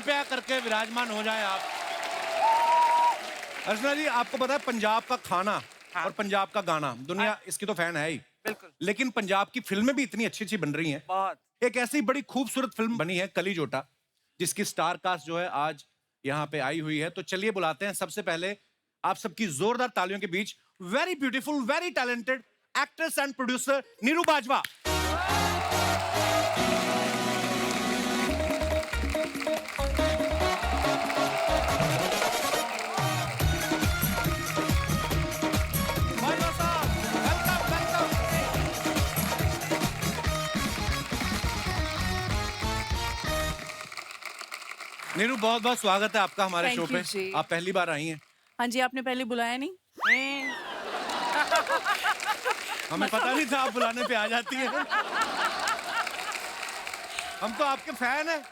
कृपया करके विराजमान हो जाए आप। अर्चना जी, आपको पता है पंजाब का खाना और पंजाब का गाना, दुनिया इसकी तो फैन है ही। बिल्कुल। लेकिन पंजाब की फिल्में भी इतनी अच्छी अच्छी बन रही हैं। बहुत। एक ऐसी बड़ी खूबसूरत फिल्म बनी है कली जोटा, जिसकी स्टार कास्ट जो है आज यहाँ पे आई हुई है। तो चलिए बुलाते हैं सबसे पहले आप सबकी जोरदार तालियों के बीच very beautiful, very talented actress and producer Neeru Bajwa. Bajwa साहब, वेलकम वेलकम। नीरू, बहुत बहुत स्वागत है आपका हमारे Thank शो you पे। जी। आप पहली बार आई हैं। हाँ जी, आपने पहले बुलाया नहीं। हमें पता नहीं था आप बुलाने पे आ जाती हैं। हम तो आपके फैन हैं।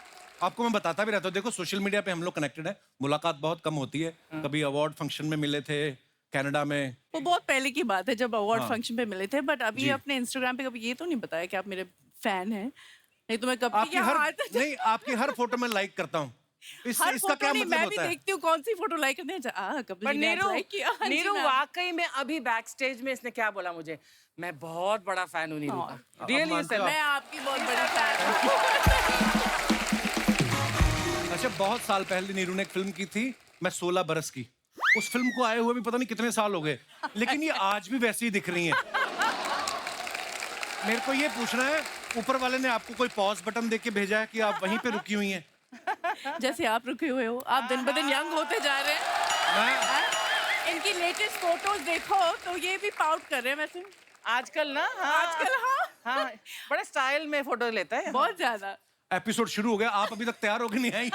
आपको मैं बताता भी रहता हूँ, देखो सोशल मीडिया पे हम लोग कनेक्टेड हैं, मुलाकात बहुत कम होती है। कभी अवार्ड फंक्शन में मिले थे कनाडा में। वो बहुत पहले की बात है जब अवार्ड हाँ। फंक्शन पे मिले थे, बट अभी जी। अपने इंस्टाग्राम पे कभी ये तो नहीं बताया कि आप मेरे फैन हैं। नहीं तो मैं कब आपकी हर नहीं, आपकी हर फोटो में लाइक करता हूँ। हर इसका फोटो क्या नहीं, मतलब मैं भी होता है? देखती हूँ कौन सी फोटो लाइक करने हैं। कपिल पर जी ने आज नीरू, like किया। हाँ जी, नीरू मैम। वाकई में अभी बैक स्टेज में इसने क्या बोला मुझे, मैं बहुत बड़ा फैन हूँ नीरू हाँ। का। रियली मानते हो? मैं आपकी बहुत बड़ी फैन हूँ। अच्छा, बहुत साल पहले नीरू ने एक फिल्म की थी, मैं 16 बरस की। उस फिल्म को आए हुए भी पता नहीं कितने साल हो गए, लेकिन ये आज भी वैसी ही दिख रही हैं। मेरे को ये पूछना है, ऊपर वाले ने आपको कोई पॉज बटन देके भेजा है कि आप वहीं पे रुकी हुई हैं? जैसे आप रुके हुए हो, आप दिन ब दिन यंग होते जा रहे हैं। मैं इनकी लेटेस्ट फोटोज देखो तो ये भी पाउट कर रहे हैं वैसे। आजकल ना, हाँ, आजकल हाँ, हाँ, बड़े स्टाइल में फोटो लेता है। बहुत ज्यादा। एपिसोड शुरू हो गया, आप अभी तक तैयार होके नहीं आई।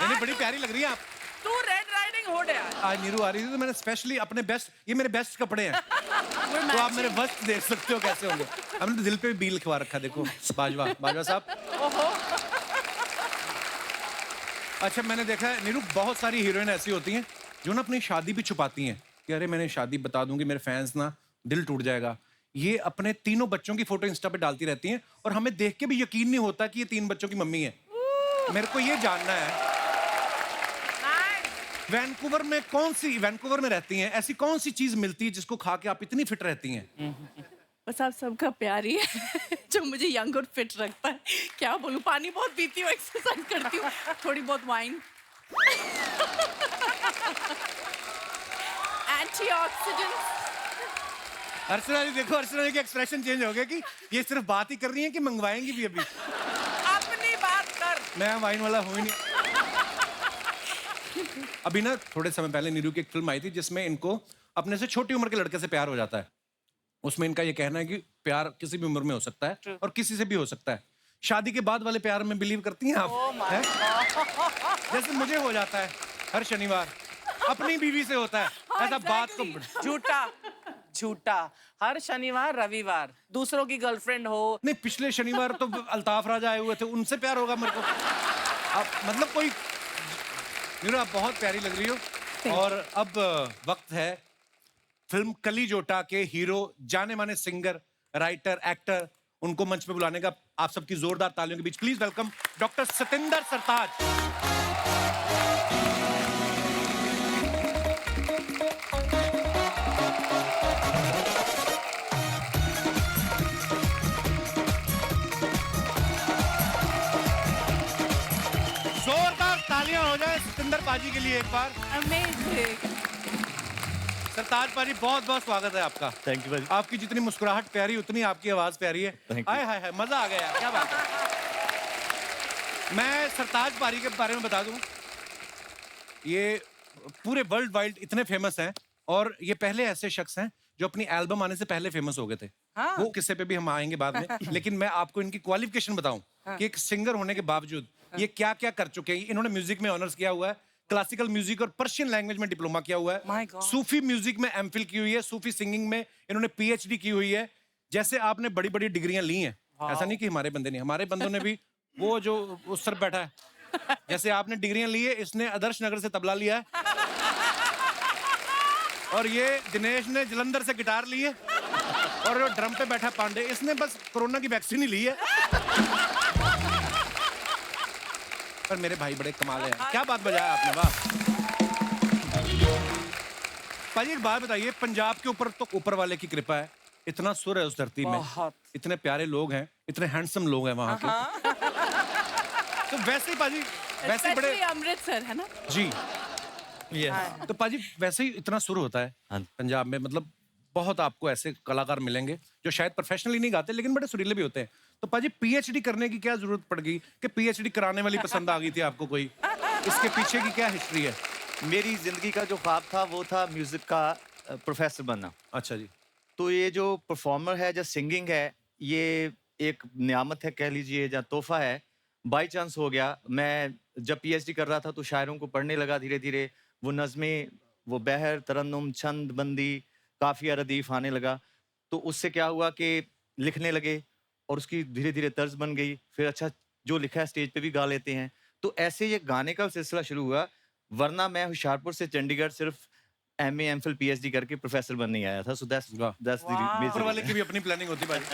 यानी बड़ी प्यारी लग रही है आप। तू रेड राइडिंग हो गया। आज नीरू आ रही थी तो मैंने स्पेशली अपने बेस्ट, ये मेरे बेस्ट कपड़े हैं, तो आप मेरे वस्त देख सकते हो कैसे होंगे। हमने तो दिल पे भी बील लिखवा रखा, देखो बाजवा, बाजवा साहब। अच्छा, मैंने देखा है नीरू, बहुत सारी हीरोइन ऐसी होती हैं जो ना अपनी शादी भी छुपाती हैं कि अरे मैंने शादी बता दूंगी, मेरे फैंस ना दिल टूट जाएगा। ये अपने तीनों बच्चों की फोटो इंस्टा पे डालती रहती हैं और हमें देख के भी यकीन नहीं होता कि ये 3 बच्चों की मम्मी है। मेरे को ये जानना है, वैंकूवर में रहती हैं, ऐसी कौन सी चीज मिलती है जिसको खा के आप इतनी फिट रहती हैं? बस आप सबका प्यार ही है जो मुझे यंग और फिट रखता है। क्या बोलूं, पानी बहुत पीती हूँ, एक्सरसाइज करती हूँ, थोड़ी बहुत वाइन, एंटीऑक्सीडेंट्स। अर्चना जी देखो, अर्चना जी के एक्सप्रेशन चेंज हो गया कि ये सिर्फ बात ही कर रही हैं कि मंगवाएंगी भी अभी। अपनी बात कर। मैं वाइन वाला हूँ ही नहीं। अभी ना थोड़े समय पहले नीरू की एक फिल्म आई थी जिसमें इनको अपने से छोटी उम्र के लड़के से प्यार हो जाता है। उसमें इनका ये कहना है कि प्यार किसी भी उम्र में हो सकता है और किसी से भी हो सकता है। शादी के बाद वाले प्यार में बिलीव करती हैं आप? हैं? जैसे मुझे हो जाता है हर शनिवार, अपनी बीवी से होता है। ऐसा बात को झूठा झूठा, हर शनिवार रविवार दूसरों की गर्लफ्रेंड हो। नहीं, पिछले शनिवार तो अल्ताफ राजा आए हुए थे, उनसे प्यार होगा मेरे को। आप मतलब कोई, नीरू आप बहुत प्यारी लग रही हो। और अब वक्त है फिल्म कली जोटा के हीरो, जाने माने सिंगर, राइटर, एक्टर, उनको मंच पे बुलाने का। आप सबकी जोरदार तालियों के बीच प्लीज वेलकम डॉक्टर सतिंदर सरताज। जोरदार तालियां हो जाए सतिंदर पाजी के लिए एक बार। अमेजिंग। सरताज पाजी, बहुत बहुत स्वागत है आपका। थैंक यू भाई। आपकी जितनी मुस्कुराहट प्यारी उतनी आपकी आवाज प्यारी है। Thank you. हाय हाय हाय, मजा आ गया यार, क्या बात है। मैं सरताज पारी के बारे में बता दूं, ये पूरे वर्ल्ड वाइड इतने फेमस हैं और ये पहले ऐसे शख्स हैं जो अपनी एल्बम आने से पहले फेमस हो गए थे। हाँ। वो किस्से पे भी हम आएंगे बाद में, लेकिन मैं आपको इनकी क्वालिफिकेशन बताऊं कि एक सिंगर होने के बावजूद ये क्या क्या कर चुके हैं। इन्होंने म्यूजिक में ऑनर्स किया हुआ है, क्लासिकल म्यूजिक और पर्शियन लैंग्वेज में डिप्लोमा किया हुआ My है, God. सूफी म्यूजिक में एमफिल की हुई है, सूफी सिंगिंग में इन्होंने पीएचडी की हुई है। जैसे आपने बड़ी बड़ी डिग्रियां ली हैं, ऐसा नहीं कि हमारे बंदे नहीं, हमारे बंदों ने भी, वो जो उस सर बैठा है, जैसे आपने डिग्रियां ली है, इसने आदर्श नगर से तबला लिया है और ये दिनेश ने जलंधर से गिटार ली है और ड्रम पे बैठा पांडे, इसने बस कोरोना की वैक्सीन ही ली है। पर मेरे भाई बड़े कमाल है। क्या बात बजाया आपने, वाह। पाजी एक बात बताइए, पंजाब के ऊपर तो ऊपर वाले की कृपा है, इतना सुर है उस धरती में, बहुत। इतने प्यारे लोग हैं, इतने हैंडसम लोग हैं वहाँ के। तो वैसे ही पाजी, वैसे ही बड़े Especially अमृतसर है ना। जी, तो पाजी वैसे ही इतना सुर होता है पंजाब में, मतलब बहुत आपको ऐसे कलाकार मिलेंगे जो शायद प्रोफेशनली नहीं गाते लेकिन बड़े सुरीले भी होते हैं। तो पाजी पीएचडी करने की क्या जरूरत पड़ गई कि पीएचडी कराने वाली पसंद आ गई थी आपको कोई? इसके पीछे की क्या हिस्ट्री है? मेरी जिंदगी का जो ख्वाब था वो था म्यूजिक का प्रोफेसर बनना। अच्छा जी। तो ये जो परफॉर्मर है, जो सिंगिंग है, ये एक नियामत है कह लीजिए, या तोहफा है। बाई चांस हो गया। मैं जब पीएचडी कर रहा था तो शायरों को पढ़ने लगा धीरे धीरे। वो नज़में, वो बहर, तरन्नुम, छंद बंदी, काफिया, रदीफ आने लगा। तो उससे क्या हुआ कि लिखने लगे और उसकी धीरे धीरे तर्ज बन गई। फिर अच्छा जो लिखा है स्टेज पे भी गा लेते हैं। तो ऐसे ये गाने का सिलसिला शुरू हुआ। वरना मैं होशियारपुर से चंडीगढ़ सिर्फ एमए, एमफिल, पीएचडी करके प्रोफेसर बनने ही आया था। सो दैट्स वाह। ऊपर वाले की द भी अपनी प्लानिंग होती पाजी।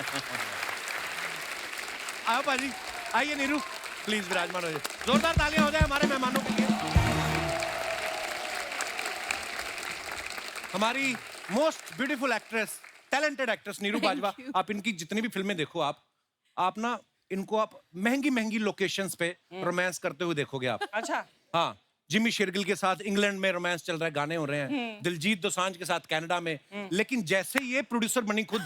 आओ पाजी, आइए नीरू, प्लीज विराजमान हो जाइए। जोरदार तालियां हो जाए हमारे मेहमानों के लिए। हमारी most beautiful actress, talented actress Neeru Bajwa. you. आप इनकी जितनी भी फिल्में देखो, आप ना इनको आप महंगी महंगी लोकेशंस पे रोमांस करते हुए देखोगे आप। अच्छा। हाँ, जिमी शेरगिल के साथ इंग्लैंड में रोमांस चल रहा है, गाने हो रहे हैं। दिलजीत दोसांझ के साथ कनाडा में। लेकिन जैसे ये प्रोड्यूसर बनी खुद,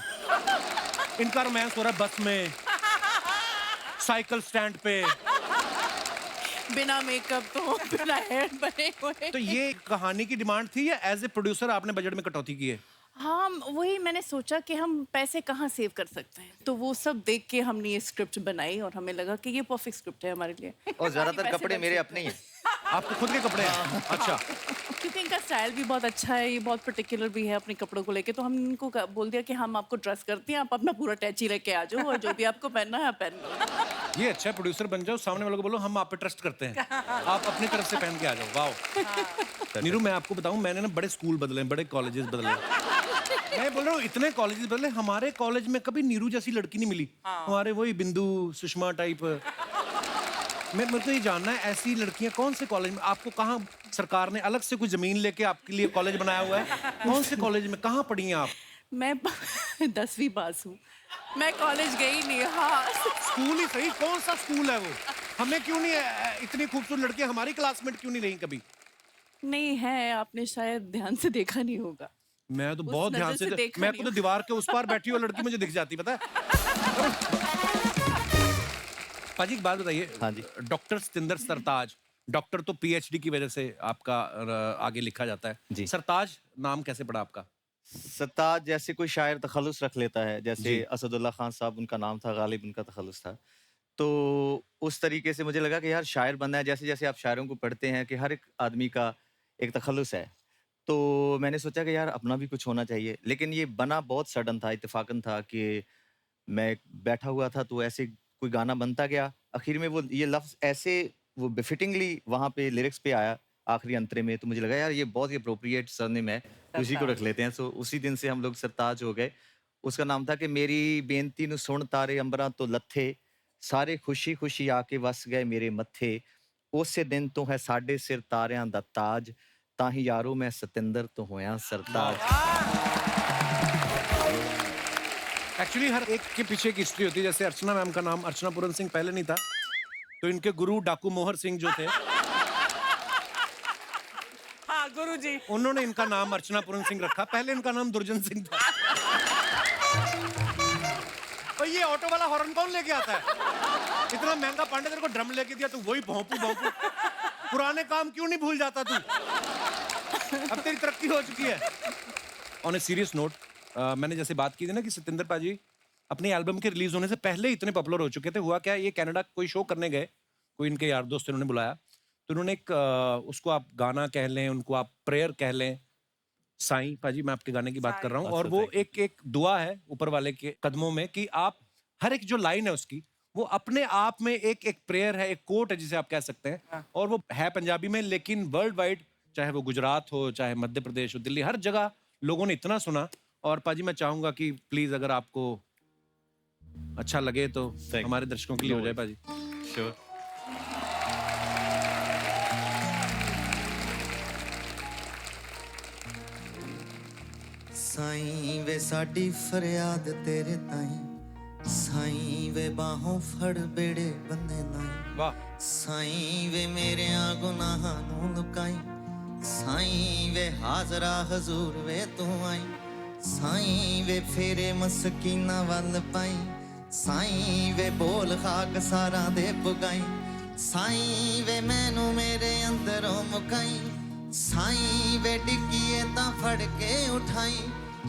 इनका रोमांस हो रहा है बस में, साइकिल स्टैंड पे। बिना मेकअप तो बिना हेयर बने हुए। तो ये कहानी की डिमांड थी या एज ए प्रोड्यूसर आपने बजट में कटौती की है? हाँ, वही मैंने सोचा कि हम पैसे कहाँ सेव कर सकते हैं, तो वो सब देख के हमने ये स्क्रिप्ट बनाई और हमें लगा कि ये परफेक्ट स्क्रिप्ट है हमारे लिए। और ज्यादातर पैसे कपड़े बच मेरे सकते अपने ही हैं। आपको खुद के कपड़े हैं? अच्छा। क्योंकि इनका स्टाइल भी बहुत अच्छा है, ये बहुत पर्टिकुलर भी है अपने कपड़ों को लेके, तो हम इनको बोल दिया कि हम आपको ड्रेस करते हैं, आप अपना पूरा टैची लेके आ जाओ और जो भी आपको पहनना है आप पहन लो। ये अच्छा है, प्रोड्यूसर बन जाओ, सामने वालों को बोलो हम आप पे ट्रस्ट करते हैं, आप अपनी तरफ से पहन के आ जाओ। वाओ। नीरू, मैं आपको बताऊं, मैंने ना बड़े स्कूल बदले, बड़े कॉलेजेस बदले। मैं बोल रहा हूँ इतने कॉलेजेस बदले, हमारे कॉलेज में कभी नीरू जैसी लड़की नहीं मिली। हमारे वही बिंदु, सुषमा टाइप। मेरे को ये जानना है, ऐसी लड़कियां कौन से कॉलेज में, आपको कहाँ सरकार ने अलग से कोई जमीन लेके आपके लिए कॉलेज बनाया हुआ है? कौन से कॉलेज में, कहाँ पढ़ी हैं आप? मैं 10वीं पास हूँ, मैं कॉलेज गई नहीं। हाँ, स्कूल ही सही, कौन सा स्कूल है वो? हमें क्यों नहीं, इतनी खूबसूरत लड़कियां हमारी क्लासमेट क्यों नहीं रही कभी? नहीं है, आपने शायद ध्यान से देखा नहीं होगा। मैं तो उस बहुत ध्यान नज़र से से देखा मैं नहीं तो दीवार के उस पार बैठी हुई लड़की मुझे दिख जाती, पता है? पाजी एक बात बताइए। हाँ जी। डॉक्टर सतिंदर सरताज, डॉक्टर तो पीएचडी की वजह से आपका आगे लिखा जाता है जी। सरताज नाम कैसे पड़ा आपका? सत्ताज जैसे कोई शायर तखल्लुस रख लेता है, जी। जैसे असदुल्ला खान साहब उनका नाम था, गालिब उनका तखल्लुस था। तो उस तरीके से मुझे लगा कि यार शायर बनना है। जैसे जैसे आप शायरों को पढ़ते हैं कि हर एक आदमी का एक तखल्लुस है, तो मैंने सोचा कि यार अपना भी कुछ होना चाहिए। लेकिन ये बना बहुत सडन था, इत्तेफाकन था कि मैं बैठा हुआ था तो ऐसे कोई गाना बनता गया। आखिर में वो ये लफ्ज़ ऐसे वो बेफिटिंगली वहाँ पे लिरिक्स पे आया आखिरी अंतरे में, तो मुझे लगा यार ये बहुत ही अप्रोप्रिएट सरनेम है, तो उसी को रख लेते हैं। सो उसी दिन से हम लोग सरताज हो गए। उसका नाम था कि मेरी बेनती नु सुन तारे अंबरां तो लथे, सारे खुशी खुशी आके वस गए मेरे मत्थे, उसे दिन तो है साडे सिर तारियां दा ताज, ताही यारो मैं सतिंदर तो होया सरताज। एक्चुअली हर एक के पीछे एक हिस्ट्री होती है। जैसे अर्चना मैम का नाम अर्चना पूरन सिंह पहले नहीं था, तो इनके गुरु डाकू मोहर सिंह जो थे, हाँ गुरुजी। उन्होंने इनका नाम अर्चना पूरन सिंह रखा। पहले इनका नाम दुर्जन सिंह था। तो ये ऑटो वाला हॉर्न कौन लेके आता है? इतना महंगा पांडे तेरे को ड्रम लेके दिया, तू वही भोंपू भोंपू। पुराने काम क्यों नहीं भूल जाता तू? अब तेरी तरक्की हो चुकी है। ऑन ए सीरियस नोट, मैंने जैसे बात की थी ना कि सतिंदर पाजी अपनी एल्बम के रिलीज होने से पहले इतने पॉपुलर हो चुके थे। हुआ क्या, ये कनाडा कोई शो करने गए, कोई इनके यार दोस्त इन्होंने बुलाया, तो उन्होंने एक उसको आप गाना कह लें, उनको आप प्रेयर कह लें, साईं पाजी मैं आपके गाने की बात कर रहा हूँ, और वो एक एक दुआ है ऊपर वाले के कदमों में कि आप हर एक जो लाइन है उसकी, वो अपने आप में एक एक प्रेयर है, एक कोट है जिसे आप कह सकते हैं। और वो है पंजाबी में, लेकिन वर्ल्ड वाइड, चाहे वो गुजरात हो, चाहे मध्य प्रदेश हो, दिल्ली, हर जगह लोगों ने इतना सुना। और पाजी मैं चाहूंगा कि प्लीज अगर आपको अच्छा लगे तो हमारे दर्शकों के लिए हो जाए पाजी। श्योर। ਸਾਈਂ ਵੇ ਸਾਡੀ ਫਰਿਆਦ ਤੇਰੇ ਤਾਈਂ ਸਾਈਂ ਵੇ ਬਾਹੋਂ ਫੜ ਬੇੜੇ ਬੰਨੇ ਨਾਈ वाह ਸਾਈਂ ਵੇ ਮੇਰਿਆਂ ਗੁਨਾਹਾਂ ਨੂੰ ਲੁਕਾਈ ਸਾਈਂ ਵੇ ਹਾਜ਼ਰਾ ਹਜ਼ੂਰ ਵੇ ਤੂੰ ਆਈ ਸਾਈਂ ਵੇ ਫੇਰੇ ਮਸਕੀਨਾ ਵੱਲ ਪਾਈ ਸਾਈਂ ਵੇ ਬੋਲ ਖਾਕ ਸਾਰਾਂ ਦੇ ਪੁਗਾਈ ਸਾਈਂ ਵੇ ਮੈਨੂੰ ਮੇਰੇ ਅੰਦਰੋਂ ਮੁਕਾਈ ਸਾਈਂ ਵੇ ਡਿੱਗੀਏ ਤਾਂ ਫੜ ਕੇ ਉਠਾਈ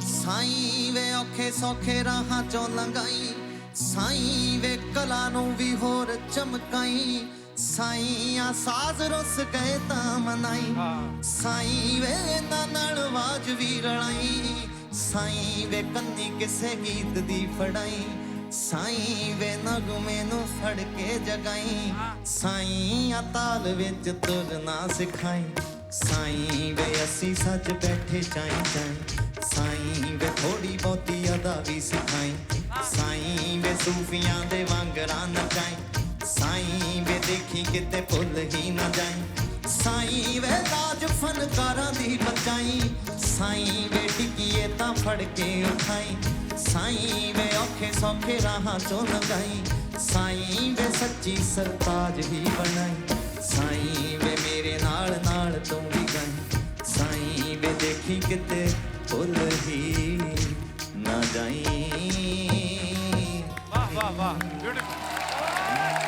ਸਾਈਂ ਵੇ ਔਖੇ ਸੌਖੇ ਰਾਹਾਂ ਚੋਂ ਲੰਘਾਈ ਸਾਈਂ ਵੇ ਕਲਾ ਨੂੰ ਵੀ ਹੋਰ ਚਮਕਾਈ ਸਾਈਂ ਆ ਸਾਜ਼ ਰੁੱਸ ਗਏ ਤਾਂ ਮਨਾਈ ਸਾਈਂ ਵੇ ਇਹਨਾਂ ਨਾਲ ਆਵਾਜ਼ ਵੀ ਰਲਾਈ ਸਾਈਂ ਵੇ ਕੰਨੀ ਕਿਸੇ ਗੀਤ ਦੀ ਫੜਾਈ ਸਾਈਂ ਵੇ ਨਗਮੇ ਨੂੰ ਫੜ ਕੇ ਜਗਾਈ ਸਾਈਂ ਆ ਤਾਲ ਵਿੱਚ ਤੁਰਨਾ ਸਿਖਾਈ ਸਾਈਂ ਵੇ ਅਸੀਂ ਸੱਜ ਬੈਠੇ ਚਾਈ ਚਾਈ ਸਾਈਂ ਵੇ ਥੋੜੀ ਬਹੁਤੀ ਅਦਾ ਵੀ ਸਿਖਾਈ ਸਾਈਂ ਵੇ ਸੂਫੀਆਂ ਦੇ ਵਾਂਗਰਾਂ ਨਚਾਈ ਸਾਈਂ ਵੇ ਦੇਖੀ ਕਿਤੇ ਭੁੱਲ ਹੀ ਨਾ ਜਾਈ ਸਾਈਂ ਵੇ ਲਾਜ ਫਨਕਾਰਾਂ ਦੀ ਬਚਾਈ ਸਾਈਂ ਵੇ ਡਿੱਗੀਏ ਤਾਂ ਫੜ ਕੇ ਉਠਾਈ ਸਾਈਂ ਵੇ ਔਖੇ ਸੌਖੇ ਰਾਹਾਂ ਚੋਂ ਲੰਘਾਈ ਸਾਈਂ ਵੇ ਸੱਚੀ ਸਰਤਾਜ ਹੀ ਬਣਾਈ ਸਾਈਂ ਵੇ ਮੇਰੇ ਨਾਲ ਨਾਲ ਤੂੰ ਵੀ ਗਈ ਸਾਈਂ ਵੇ ਦੇਖੀ ਕਿਤੇ ਭੁੱਲ ਹੀ ਨਾ ਜਾਈ वाह वाह वाह ब्यूटीफुल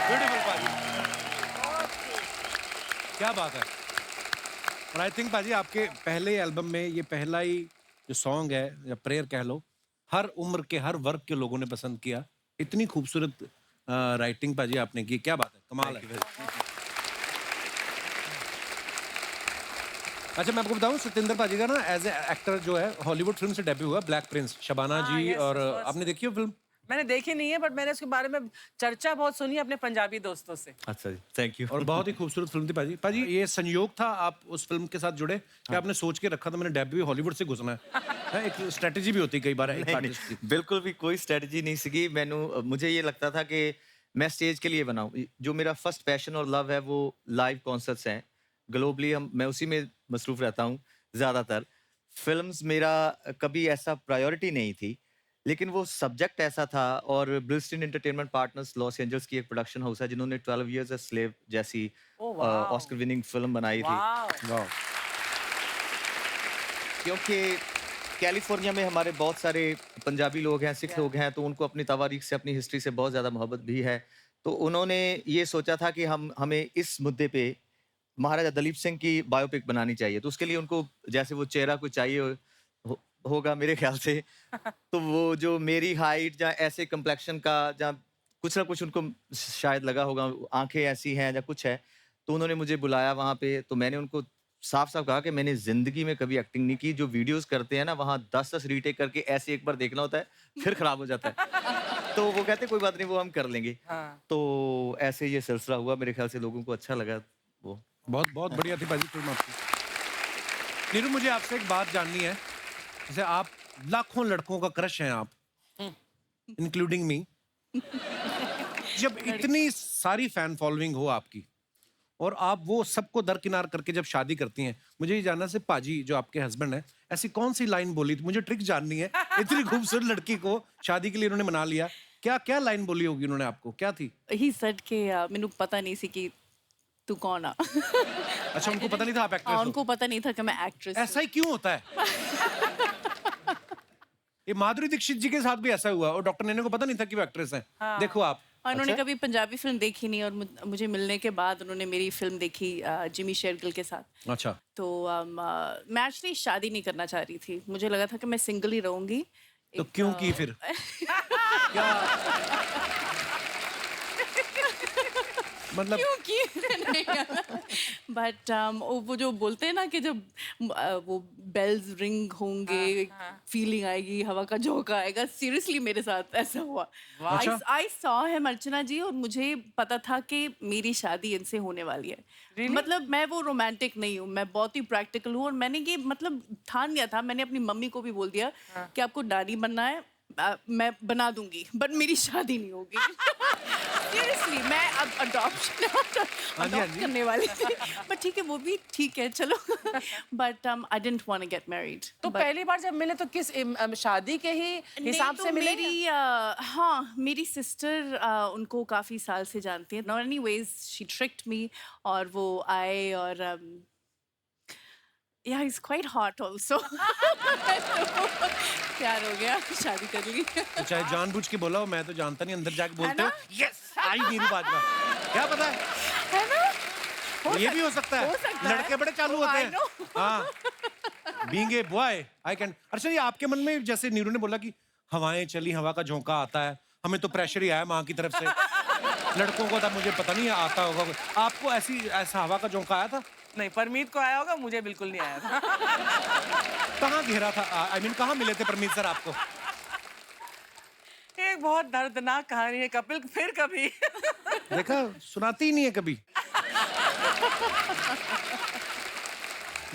ब्यूटीफुल पाजी क्या बात है और आई थिंक पाजी आपके पहले एल्बम में ये पहला ही जो सॉन्ग है या प्रेयर कह लो हर उम्र के हर वर्ग के लोगों ने पसंद किया इतनी खूबसूरत राइटिंग पाजी आपने की क्या बात है कमाल है अच्छा मैं आपको बताऊं सत्येंद्र पाजी का ना एज ए एक्टर जो है हॉलीवुड फिल्म से डेब्यू हुआ ब्लैक प्रिंस शबाना जी yes, और of course. आपने देखी हो फिल्म मैंने देखी नहीं है बट मैंने उसके बारे में चर्चा बहुत सुनी है अपने पंजाबी दोस्तों से। अच्छा जी थैंक यू और बहुत ही खूबसूरत फिल्म थी पाजी पाजी ये संयोग था आप उस फिल्म के साथ जुड़े कि आपने सोच के रखा था मैंने डेब्यू हॉलीवुड से घुसना है एक स्ट्रेटजी भी होती है कई बार एक आर्टिस्ट की बिल्कुल भी कोई स्ट्रेटजी नहीं सीखी मैनू मुझे ये लगता था कि मैं स्टेज के लिए बनाऊं जो मेरा फर्स्ट पैशन और लव है वो लाइव कॉन्सर्ट्स हैं ग्लोबली मैं उसी में मसरूफ रहता हूँ ज़्यादातर फिल्म्स मेरा कभी ऐसा प्रायोरिटी नहीं थी लेकिन वो सब्जेक्ट ऐसा था और ब्रिस्टन एंटरटेनमेंट पार्टनर्स लॉस एंजल्स की एक प्रोडक्शन हाउस है जिन्होंने 12 इयर्स अ स्लेव जैसी Oh, wow. Oscar winning film बनाई थी वाओ क्योंकि कैलिफोर्निया में हमारे बहुत सारे पंजाबी लोग हैं सिख लोग हैं तो उनको अपनी तवारीख से अपनी हिस्ट्री से बहुत ज़्यादा मोहब्बत भी है तो उन्होंने ये सोचा था कि हमें इस मुद्दे पे महाराजा दलीप सिंह की बायोपिक बनानी चाहिए तो उसके लिए उनको जैसे वो चेहरा कुछ चाहिए होगा मेरे ख्याल से तो वो जो मेरी हाइट या ऐसे कम्प्लेक्शन का या कुछ ना कुछ उनको शायद लगा होगा आंखें ऐसी हैं या कुछ है तो उन्होंने मुझे बुलाया वहाँ पे तो मैंने उनको साफ साफ कहा कि मैंने जिंदगी में कभी एक्टिंग नहीं की जो वीडियोस करते हैं ना वहाँ 10-10 रीटेक करके ऐसे एक बार देखना होता है फिर खराब हो जाता है तो वो कहते कोई बात नहीं वो हम कर लेंगे तो ऐसे ये सिलसिला हुआ मेरे ख्याल से लोगों को अच्छा लगा वो बहुत बहुत बढ़िया थी पाजी फिल्म आपकी नीरू मुझे आपसे एक बात जाननी है जैसे आप लाखों लड़कों का क्रश हैं आप इंक्लूडिंग मी जब इतनी सारी फैन फॉलोइंग हो आपकी और आप वो सबको दरकिनार करके जब शादी करती हैं मुझे ये जानना से पाजी जो आपके हस्बैंड हैं ऐसी कौन सी लाइन बोली थी मुझे ट्रिक जाननी है इतनी खूबसूरत लड़की को शादी के लिए उन्होंने मना लिया क्या क्या लाइन बोली होगी उन्होंने आपको क्या थी ही सेड के मैंने पता नहीं सी कि तू कौन आ अच्छा उनको पता नहीं था आप एक्ट्रेस हो उनको पता नहीं था कि मैं एक्ट्रेस ऐसा ही क्यों होता है ये माधुरी दीक्षित जी के साथ भी ऐसा हुआ और डॉक्टर नैना को पता नहीं था कि वो एक्ट्रेस हैं देखो आप और उन्होंने कभी पंजाबी फिल्म देखी नहीं और मुझे मिलने के बाद उन्होंने मेरी फिल्म देखी जिमी शेरगिल के साथ अच्छा तो मैं एक्चुअली शादी नहीं करना चाह रही थी मुझे लगा था कि मैं सिंगल ही रहूंगी तो क्यों की फिर क्या मतलब बट वो जो बोलते हैं ना कि जब वो बेल्स रिंग होंगे फीलिंग आएगी हवा का झोंका आएगा सीरियसली मेरे साथ ऐसा हुआ आई सॉ हिम अर्चना जी और मुझे पता था कि मेरी शादी इनसे होने वाली है मतलब मैं वो रोमांटिक नहीं हूँ मैं बहुत ही प्रैक्टिकल हूँ और मैंने ये मतलब ठान लिया था मैंने अपनी मम्मी को भी बोल दिया कि आपको नानी बनना है मैं बना दूंगी, बट मेरी शादी नहीं होगी। सीरियसली मैं अब अडॉप्ट करने वाली थी, बट ठीक है, वो भी ठीक है, चलो। But I didn't want to get married. तो पहली बार जब मिले तो किस शादी के ही हिसाब से मिले? हाँ, मेरी सिस्टर उनको काफी साल से जानती है। नॉट एनीवेज शी ट्रिक्ड मी, और वो आए और yeah, he's quite hot also. प्यार हो गया, शादी कर ली। तो चाहे जानबूझ के बोला हो, मैं तो जानता नहीं, अंदर जाके बोलते हो यस आई नीरू बाजवा, क्या पता है ना? ये भी हो सकता है, लड़के बड़े चालू होते हैं। हाँ, being a boy I can. अच्छा, ये आपके मन में जैसे नीरू ने बोला कि हवाएं चली, हवा का झोंका आता है, हमें तो प्रेशर ही आया माँ की तरफ से, लड़कों को था मुझे पता नहीं आता होगा, आपको ऐसा हवा का झोंका आया था? नहीं, परमीत को आया होगा, मुझे बिल्कुल नहीं आया था। कहाँ घेरा था? आई मीन कहाँ मिले थे परमीत सर आपको? एक बहुत दर्दनाक कहानी है कपिल, फिर कभी। देखा, सुनाती ही नहीं है कभी।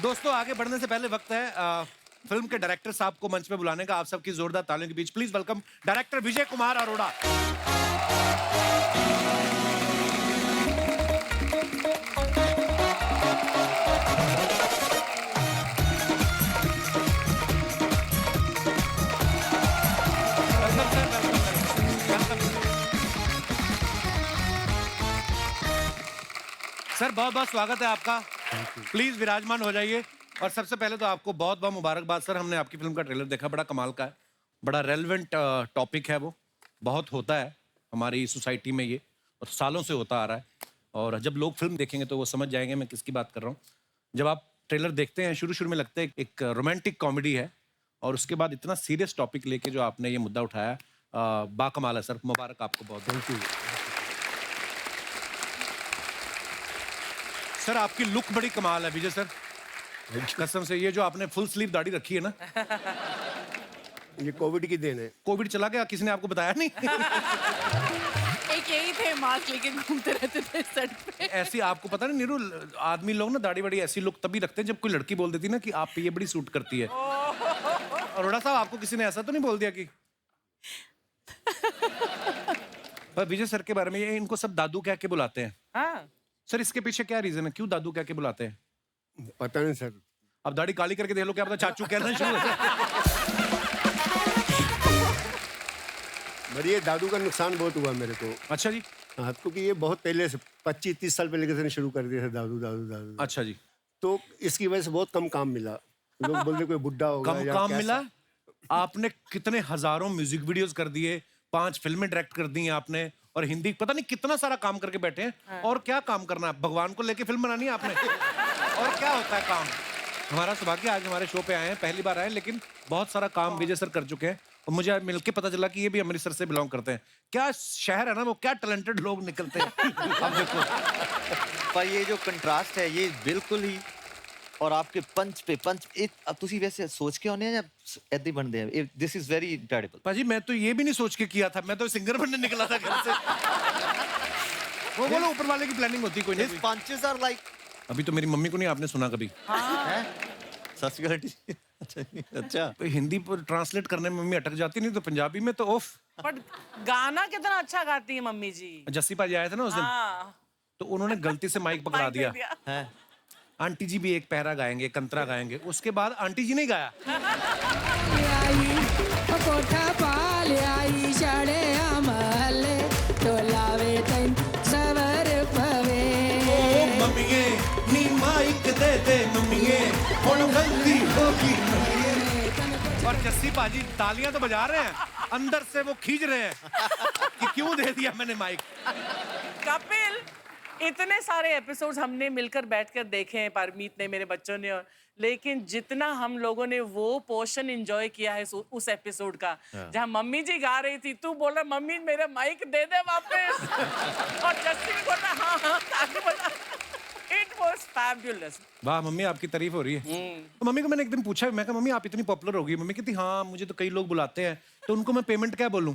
दोस्तों, आगे बढ़ने से पहले वक्त है फिल्म के डायरेक्टर साहब को मंच पे बुलाने का। आप सबकी जोरदार तालियों के बीच please welcome director Vijay Kumar Arora. Sir, बहुत बहुत स्वागत है आपका। प्लीज विराजमान हो जाइए। और सबसे पहले तो आपको बहुत बहुत मुबारकबाद सर, हमने आपकी फिल्म का ट्रेलर देखा, बड़ा कमाल का है, बड़ा रेलेवेंट टॉपिक है, वो बहुत होता है हमारी सोसाइटी में ये, और सालों से होता आ रहा है। और जब लोग फिल्म देखेंगे तो वो समझ जाएंगे मैं किसकी बात कर रहा हूँ। जब आप ट्रेलर देखते हैं, शुरू में लगता है एक रोमांटिक कॉमेडी है, और उसके बाद इतना सीरियस टॉपिक लेके जो आपने ये मुद्दा उठाया, बाकमाल है सर, मुबारक आपको बहुत बहुत। सर, आपकी लुक बड़ी कमाल है विजय सर, कसम से। ये जो आपने फुल स्लीव दाढ़ी रखी है ना, ये कोविड की देन है। कोविड चला गया, किसी ने आपको बताया नहीं? एक यही थे, मास्क लेके घूमते रहते थे सेट पे। ऐसी आपको पता नहीं नीरू, आदमी लोग ना दाढ़ी बड़ी ऐसी लुक तभी रखते हैं जब कोई लड़की बोल देती ना कि आप पे ये बड़ी सूट करती है। अरोड़ा साहब, आपको किसी ने ऐसा तो नहीं बोल दिया कि? पर विजय सर के बारे में, ये इनको सब दादू कह के बुलाते हैं। हाँ। सर, इसके पीछे क्या रीजन है, क्यों दादू कह के बुलाते हैं? पता नहीं सर। अब दाढ़ी काली करके देख लो, क्या पता चाचू कहना शुरू हो जाए। ये दादू का नुकसान बहुत हुआ मेरे को। अच्छा जी। हाँ, क्योंकि ये बहुत पहले से 25-30 साल पहले से शुरू कर दिया था दादू दादू दादू। अच्छा जी। तो इसकी वजह से बहुत कम काम मिला। लोग बोलते कोई बुड्ढा होगा कम या काम कैसा। मिला? आपने कितने हजारों म्यूजिक वीडियोस कर दिए, 5 फिल्में डायरेक्ट कर दी हैं आपने, और हिंदी पता नहीं कितना सारा काम करके बैठे हैं। और क्या काम करना है? भगवान को लेके फिल्म बनानी है आपने? और क्या होता है काम? हमारा सौभाग्य, आज हमारे शो पे आए हैं, पहली बार आए, लेकिन बहुत सारा काम विजय सर कर चुके हैं, और मुझे मिलके पता चला कि ये भी अमृतसर से बिलोंग करते हैं। क्या शहर है ना वो, क्या टैलेंटेड लोग निकलते हैं। अब देखो, पर ये जो कंट्रास्ट है, ये बिल्कुल ही, और आपके पंच पे पंच, अब तुसी वैसे सोच के होने हैं या ऐसे ही बनते हैं? This is very incredible. पाजी, मैं तो ये भी नहीं सोच के किया था, मैं तो सिंगर बनने निकला था घर से। वो बोलो ऊपर वाले की प्लानिंग होती कोई नहीं। पंचेस आर लाइक, अभी तो मेरी मम्मी को नहीं आपने सुना कभी? अच्छा, तो हिंदी पर ट्रांसलेट करने में मम्मी अटक जाती, नहीं तो पंजाबी में तो ऑफ। बट गाना कितना अच्छा गाती है मम्मी जी। जस्सी पाजी आए थे ना उस दिन, हाँ। तो उन्होंने गलती से माइक पकड़ा माइक दे दिया। है आंटी जी भी एक पहरा गाएंगे, कंतरा गाएंगे, उसके बाद आंटी जी ने गाया। कोठा पाल आई चढ़े अमले तो लावे तैन सवर पवे। ओ मम्मीए नी माइक दे दे मम्मीए, हुण गलती होगी मम्मीए। और जस्सी पाजी तालियां तो बजा रहे हैं, अंदर से वो खींच रहे हैं कि क्यों दे दिया मैंने माइक। कपिल, इतने सारे एपिसोड्स हमने मिलकर बैठकर देखे हैं, परमीत ने, मेरे बच्चों ने, और लेकिन जितना हम लोगों ने वो पोर्शन एंजॉय किया है उस एपिसोड का, जहां मम्मी जी गा रही थी, तू बोल रहा मम्मी मेरा माइक दे दे वापस, और जस्सी भी बोल रहा हाँ हाँ आगे बढ़ा। It was fabulous. वाह मम्मी, आपकी तारीफ हो रही है। तो मम्मी को मैंने एक दिन पूछा, मैं कहा मम्मी आप इतनी पॉपुलर हो गई, मम्मी कहती हाँ मुझे तो कई लोग बुलाते हैं, तो उनको मैं पेमेंट क्या बोलूं?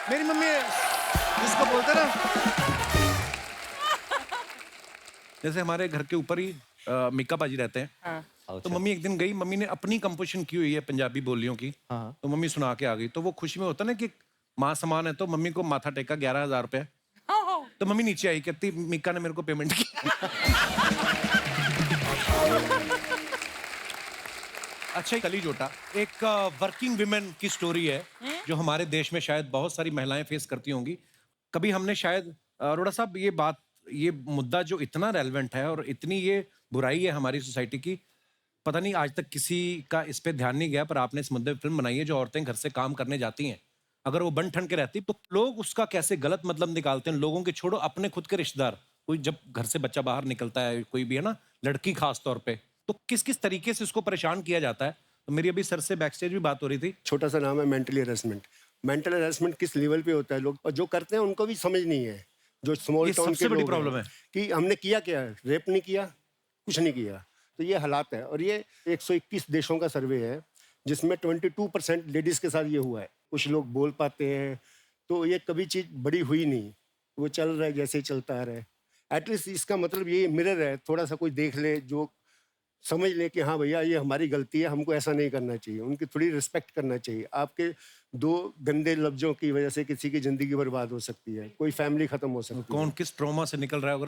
मेरी मम्मी जिसको बोलते ना, जैसे हमारे घर के ऊपर ही मिक्का पाजी रहते हैं, तो मम्मी एक दिन गई, मम्मी ने अपनी कंपोजिशन की हुई है पंजाबी बोलियों की, हाँ। तो मम्मी सुना के आ गई। तो वो खुशी में होता ना कि माँ समान है, तो मम्मी को माथा टेका 11,000 रुपए। तो मम्मी नीचे आई, कहती मीका ने मेरे को पेमेंट की। अच्छा, कली जोटा एक वर्किंग विमेन की स्टोरी है जो हमारे देश में शायद बहुत सारी महिलाएं फेस करती होंगी। कभी हमने शायद अरोड़ा साहब ये मुद्दा जो इतना रेलेवेंट है और इतनी ये बुराई है हमारी सोसाइटी की, पता नहीं आज तक किसी का इस पे ध्यान नहीं गया, पर आपने इस मुद्दे पे फिल्म बनाई है। जो औरतें घर से काम करने जाती हैं, अगर वो बन ठन के रहती तो लोग उसका कैसे गलत मतलब निकालते हैं। लोगों के छोड़ो, अपने खुद के रिश्तेदार, कोई जब घर से बच्चा बाहर निकलता है, कोई भी है ना, लड़की खास तौर पे, तो किस किस तरीके से उसको परेशान किया जाता है। तो मेरी अभी सर से बैक स्टेज भी बात हो रही थी। छोटा सा नाम है मेंटल हेरेसमेंट। मेंटल हेरेसमेंट किस लेवल पे होता है, लोग और जो करते हैं उनको भी समझ नहीं है। जो स्मॉल ये टाउन सबसे के बड़ी लोग प्रॉब्लम हैं है। कि हमने किया क्या है, रेप नहीं किया, कुछ नहीं किया। तो ये हालात है। और ये 121 देशों का सर्वे है जिसमें 22% लेडीज के साथ ये हुआ है। कुछ लोग बोल पाते हैं, तो ये कभी चीज़ बड़ी हुई नहीं, वो चल रहा है जैसे ही चलता रहे। एटलीस्ट इसका मतलब ये मिरर है, थोड़ा सा कोई देख ले, जो समझ ले कि हाँ भैया ये हमारी गलती है, हमको ऐसा नहीं करना चाहिए। उनकी थोड़ी रिस्पेक्ट करना चाहिए। आपके 2 गंदे लफ्जों की वजह से किसी की जिंदगी बर्बाद हो सकती है, कोई फैमिली खत्म हो सकती है। कौन किस ट्रॉमा से निकल रहा है।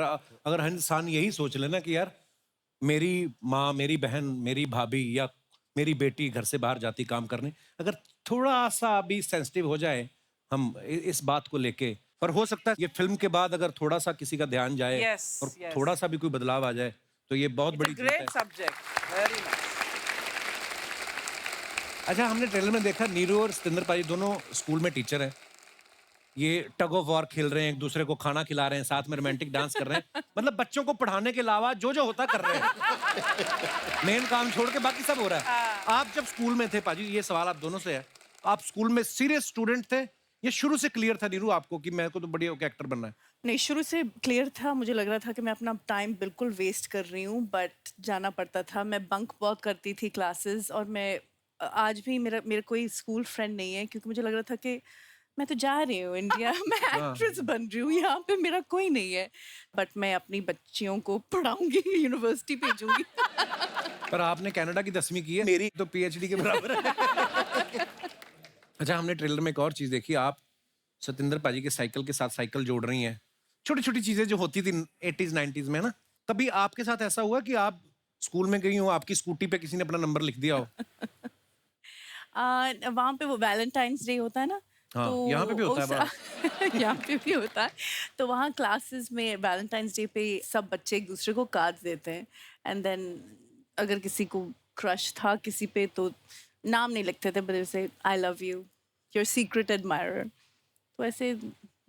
अगर हर इंसान यही सोच लेना कि यार मेरी माँ, मेरी बहन, मेरी भाभी या मेरी बेटी घर से बाहर जाती काम करने, अगर थोड़ा सा भी सेंसिटिव हो जाए हम इस बात को लेके, पर हो सकता है ये फिल्म के बाद अगर थोड़ा सा किसी का ध्यान जाए Yes, और yes. थोड़ा सा भी कोई बदलाव आ जाए, तो ये बहुत बड़ी चीज़ है। Great subject, very nice. अच्छा, हमने ट्रेलर में देखा नीरू और सतिंदर पाजी दोनों स्कूल में टीचर हैं। ये टग ऑफ वॉर खेल रहे हैं, एक दूसरे को खाना खिला रहे हैं, साथ में रोमांटिक डांस कर रहे हैं। मतलब बच्चों को पढ़ाने के अलावा जो जो होता कर रहे हैं। मेन काम छोड़ के बाकी सब हो रहा है। आप जब स्कूल में थे पाजी, ये सवाल आप दोनों से है, आप स्कूल में सीरियस स्टूडेंट थे, ये शुरू से क्लियर था नीरू आपको कि मेरे को तो बढ़िया होकर एक्टर बनना है? नहीं, शुरू से क्लियर था। मुझे लग रहा था कि मैं अपना टाइम बिल्कुल वेस्ट कर रही हूँ, बट जाना पड़ता था। मैं बंक बहुत करती थी क्लासेस, और मैं आज भी मेरा कोई स्कूल फ्रेंड नहीं है, क्योंकि मुझे लग रहा था कि मैं तो जा रही हूँ इंडिया, मैं एक्ट्रेस बन रही हूँ, यहाँ पे मेरा कोई नहीं है। बट मैं अपनी बच्चियों को पढ़ाऊंगी, यूनिवर्सिटी भेजूंगी। पर आपने कनाडा की 10वीं की है, मेरी तो PhD के बराबर है। अच्छा, हमने ट्रेलर में एक और चीज देखी, आप सतिंदर पाजी के साइकिल के साथ साइकिल जोड़ रही हैं। छोटी छोटी चीजें जो होती थी 80s 90s में ना, कभी आपके साथ ऐसा हुआ कि आप स्कूल में गई हो, आपकी स्कूटी पे किसी ने अपना नंबर लिख दिया हो? वहाँ पे वो वैलेंटाइंस डे होता है ना, हाँ, तो यहाँ पे भी होता है यहाँ पे भी होता है। तो वहाँ क्लासेस में वैलेंटाइंस डे पे सब बच्चे एक दूसरे को कार्ड्स देते हैं, एंड देन अगर किसी को क्रश था किसी पे तो नाम नहीं लिखते थे, बट से I love you, your secret admirer. तो ऐसे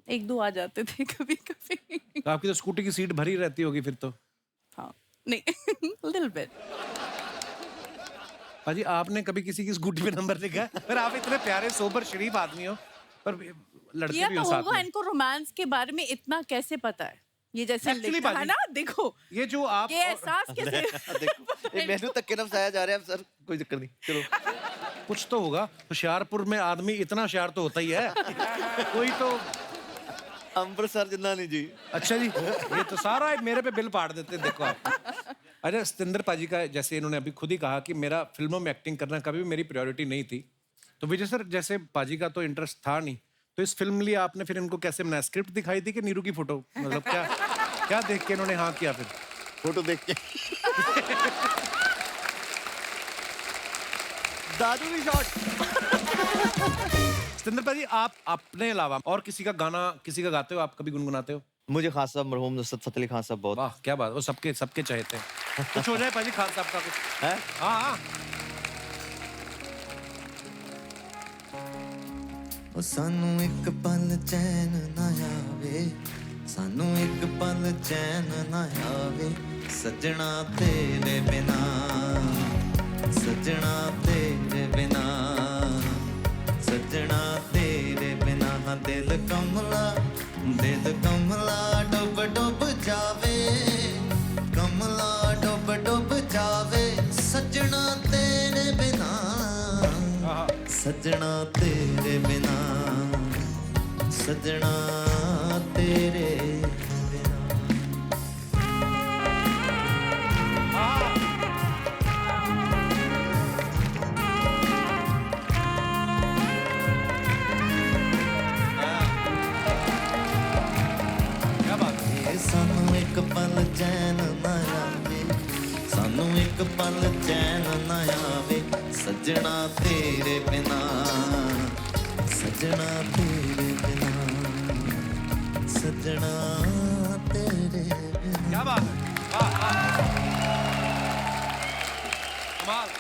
1-2 आ जाते थे कभी कभी। तो आपकी तो स्कूटी की सीट भरी रहती होगी फिर तो। हाँ, नहीं, लिटिल बिट। पाजी, आपने कभी किसी की स्कूटी पे नंबर लिखा है? पर आप इतने प्यारे सोबर शरीफ आदमी हो, पर लड़के ये भी तो हो साथ होगा, में। इनको रोमांस के बारे में इतना कैसे पता है? ये जैसे Actually, लिखा है बाजी, ना, देखो ये जो आप ये एहसास कैसे? देखो, ये मेनू तक के नाम बताया जा रहा है सर, कोई दिक्कत नहीं, चलो। कुछ तो होगा। होशियारपुर में आदमी इतना होशियार तो होता ही है। कोई तो अमृतसर जिन्ना नहीं जी। अच्छा जी, ये तो सारा मेरे पे बिल फाड़ देते हैं, देखो आप। अच्छा, सतिंदर पाजी का जैसे इन्होंने अभी खुद ही कहा कि मेरा फिल्मों में एक्टिंग करना कभी भी मेरी प्रायोरिटी नहीं थी, तो विजय सर जैसे पाजी का तो इंटरेस्ट था नहीं, तो इस फिल्म लिए आपने फिर इनको कैसे बनाया? स्क्रिप्ट दिखाई थी कि नीरू की फोटो, मतलब क्या क्या देख के इन्होंने हाँ किया? फिर फोटो देख के दादू भी शॉट। सतिंदर पाजी, आप अपने अलावा और किसी का गाना किसी का गाते हो, आप कभी गुनगुनाते हो? मुझे खान साहब, मरहूम नुसरत फतेह अली खान साहब बहुत। वाह, क्या बात, वो सबके सबके चाहते हैं। कुछ हो जाए पाजी खान साहब का कुछ? है हाँ हाँ। ओ सानू एक पल चैन ना आवे, सानू एक पल चैन ना आवे, सजना तेरे बिना, सजना तेरे बिना, सजना तेरे बिना। दिल कमला डुब डुब जावे, कमला डुब डुब जावे, सजना तेरे बिना, सजना तेरे बिना, सजना तेरे बिना। ਇੱਕ ਪਲ ਚੈਨ ਨਾ ਆਵੇ ਸਾਨੂੰ ਇੱਕ ਪਲ ਚੈਨ ਨਾ ਆਵੇ ਸੱਜਣਾ ਤੇਰੇ ਬਿਨਾ ਸੱਜਣਾ ਤੇਰੇ ਬਿਨਾ ਸੱਜਣਾ ਤੇਰੇ ਬਿਨਾ क्या बात है, वाह वाह कमाल।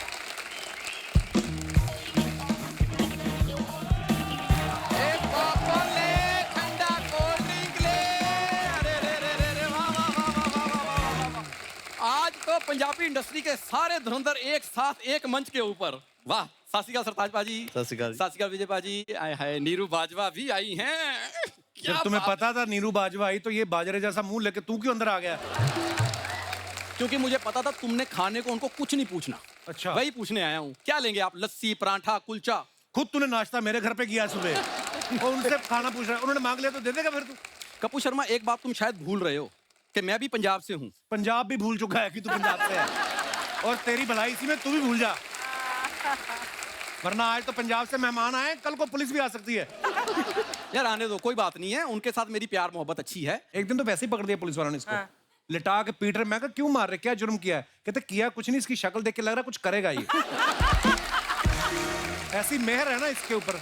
आज तो पंजाबी इंडस्ट्री के सारे धुरंधर एक साथ एक मंच के ऊपर। वाह, सत श्री अकाल सरताज पाजी, सत श्री अकाल। सत श्री अकाल विजय पाजी, आए हाय नीरू बाजवा भी आई हैं। जब तुम्हें पता था नीरू बाजवा आई तो ये बाजरे जैसा मुंह लेके तू क्यों अंदर आ गया? क्योंकि मुझे पता था तुमने खाने को उनको कुछ नहीं पूछना। अच्छा। वही पूछने आया हूँ, क्या लेंगे आप? लस्सी, पराठा, कुलचा? खुद तूने नाश्ता मेरे घर पे किया सुबह और उनसे खाना पूछ रहा है, उन्होंने मांग लिया तो दे देगा फिर तू? कपूर शर्मा, एक बात तुम शायद भूल रहे हो कि मैं भी पंजाब से हूँ। पंजाब भी भूल चुका है कि तू पंजाब से है और तेरी भलाई इसी में तू भी भूल जा, वरना आज तो पंजाब से मेहमान आए, कल को पुलिस भी आ सकती है। यार आने दो, कोई बात नहीं है, उनके साथ मेरी प्यार मोहब्बत अच्छी है। एक दिन तो वैसे ही पकड़ दिया पुलिस वालों ने इसको, लिटा के पीट रहे। मैं कहा क्यों मार रहे, क्या जुर्म किया है? कहते किया कुछ नहीं, इसकी शक्ल देख के लग रहा कुछ करेगा ये। ऐसी मेहर है ना इसके ऊपर।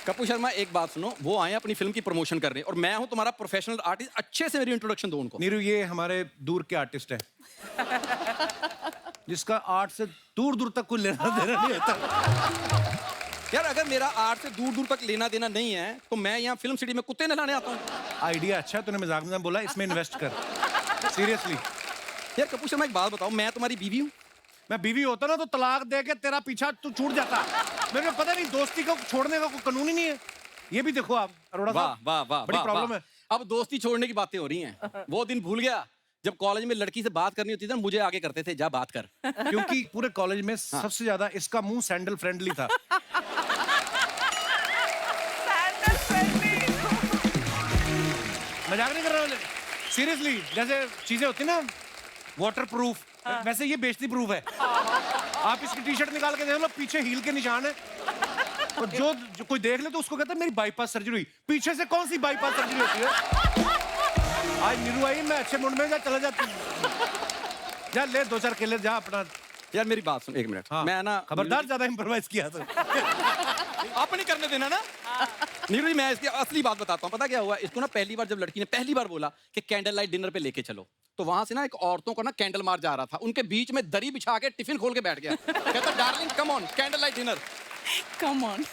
कपूर शर्मा, एक बात सुनो, वो आए अपनी फिल्म की प्रमोशन कर रहे हैं और मैं हूं तुम्हारा प्रोफेशनल आर्टिस्ट, अच्छे से मेरी इंट्रोडक्शन दो उनको। नीरू, ये हमारे दूर के आर्टिस्ट है जिसका आर्ट से दूर दूर तक कोई लेना देना नहीं होता। यार अगर मेरा आर्ट से दूर दूर तक लेना देना नहीं है तो मैं यहाँ फिल्म सिटी में कुत्ते नहलाने आता हूँ। आइडिया अच्छा है, तूने मजाक में बोला, इसमें इन्वेस्ट कर सीरियसली। यार कपूर शर्मा, एक बात बताओ, मैं तुम्हारी बीवी हूँ। मैं बीवी होता ना तो तलाक दे के तेरा पीछा तू छूट जाता। मेरे को पता नहीं, दोस्ती को छोड़ने का कोई कानून ही नहीं है। ये भी देखो आप अरोड़ा वाह साहब, वाह वाह, बड़ी वाह, प्रॉब्लम वाह। है। अब दोस्ती छोड़ने की बातें हो रही हैं। वो दिन भूल गया जब कॉलेज में लड़की से बात करनी होती थी ना, मुझे आगे करते थे, जा बात कर। क्योंकि पूरे कॉलेज में सबसे ज्यादा इसका मुंह सैंडल फ्रेंडली था। मजाक नहीं कर रहा हूँ, सीरियसली। जैसे चीजें होती ना वाटर प्रूफ, वैसे ये बेइज्जती प्रूफ है। आप इसकी टी शर्ट निकाल के देख लो, पीछे हील के निशान है। और जो कोई देख ले तो उसको कहता है मेरी बाईपास सर्जरी हुई। पीछे से कौन सी बाईपास सर्जरी होती है? आज नीरू आई, मैं अच्छे मूड में, जा चला जाती हूँ। जा ले 2-4 केले, जा अपना। यार मेरी बात सुन एक मिनट। हाँ, मैं ना खबरदार ज्यादा इम्प्रोवाइज किया तो। आप नहीं करने देना ना। नीरू जी, मैं इसकी असली बात बताता हूँ। पता क्या हुआ, इसको ना पहली बार जब लड़की ने पहली बार बोला कि कैंडल लाइट डिनर पे लेके चलो, तो वहां से ना एक औरतों को ना कैंडल मार जा रहा था, उनके बीच में दरी बिछा के टिफिन खोल के बैठ गया। कहता darling come on, candle light dinner. Come on.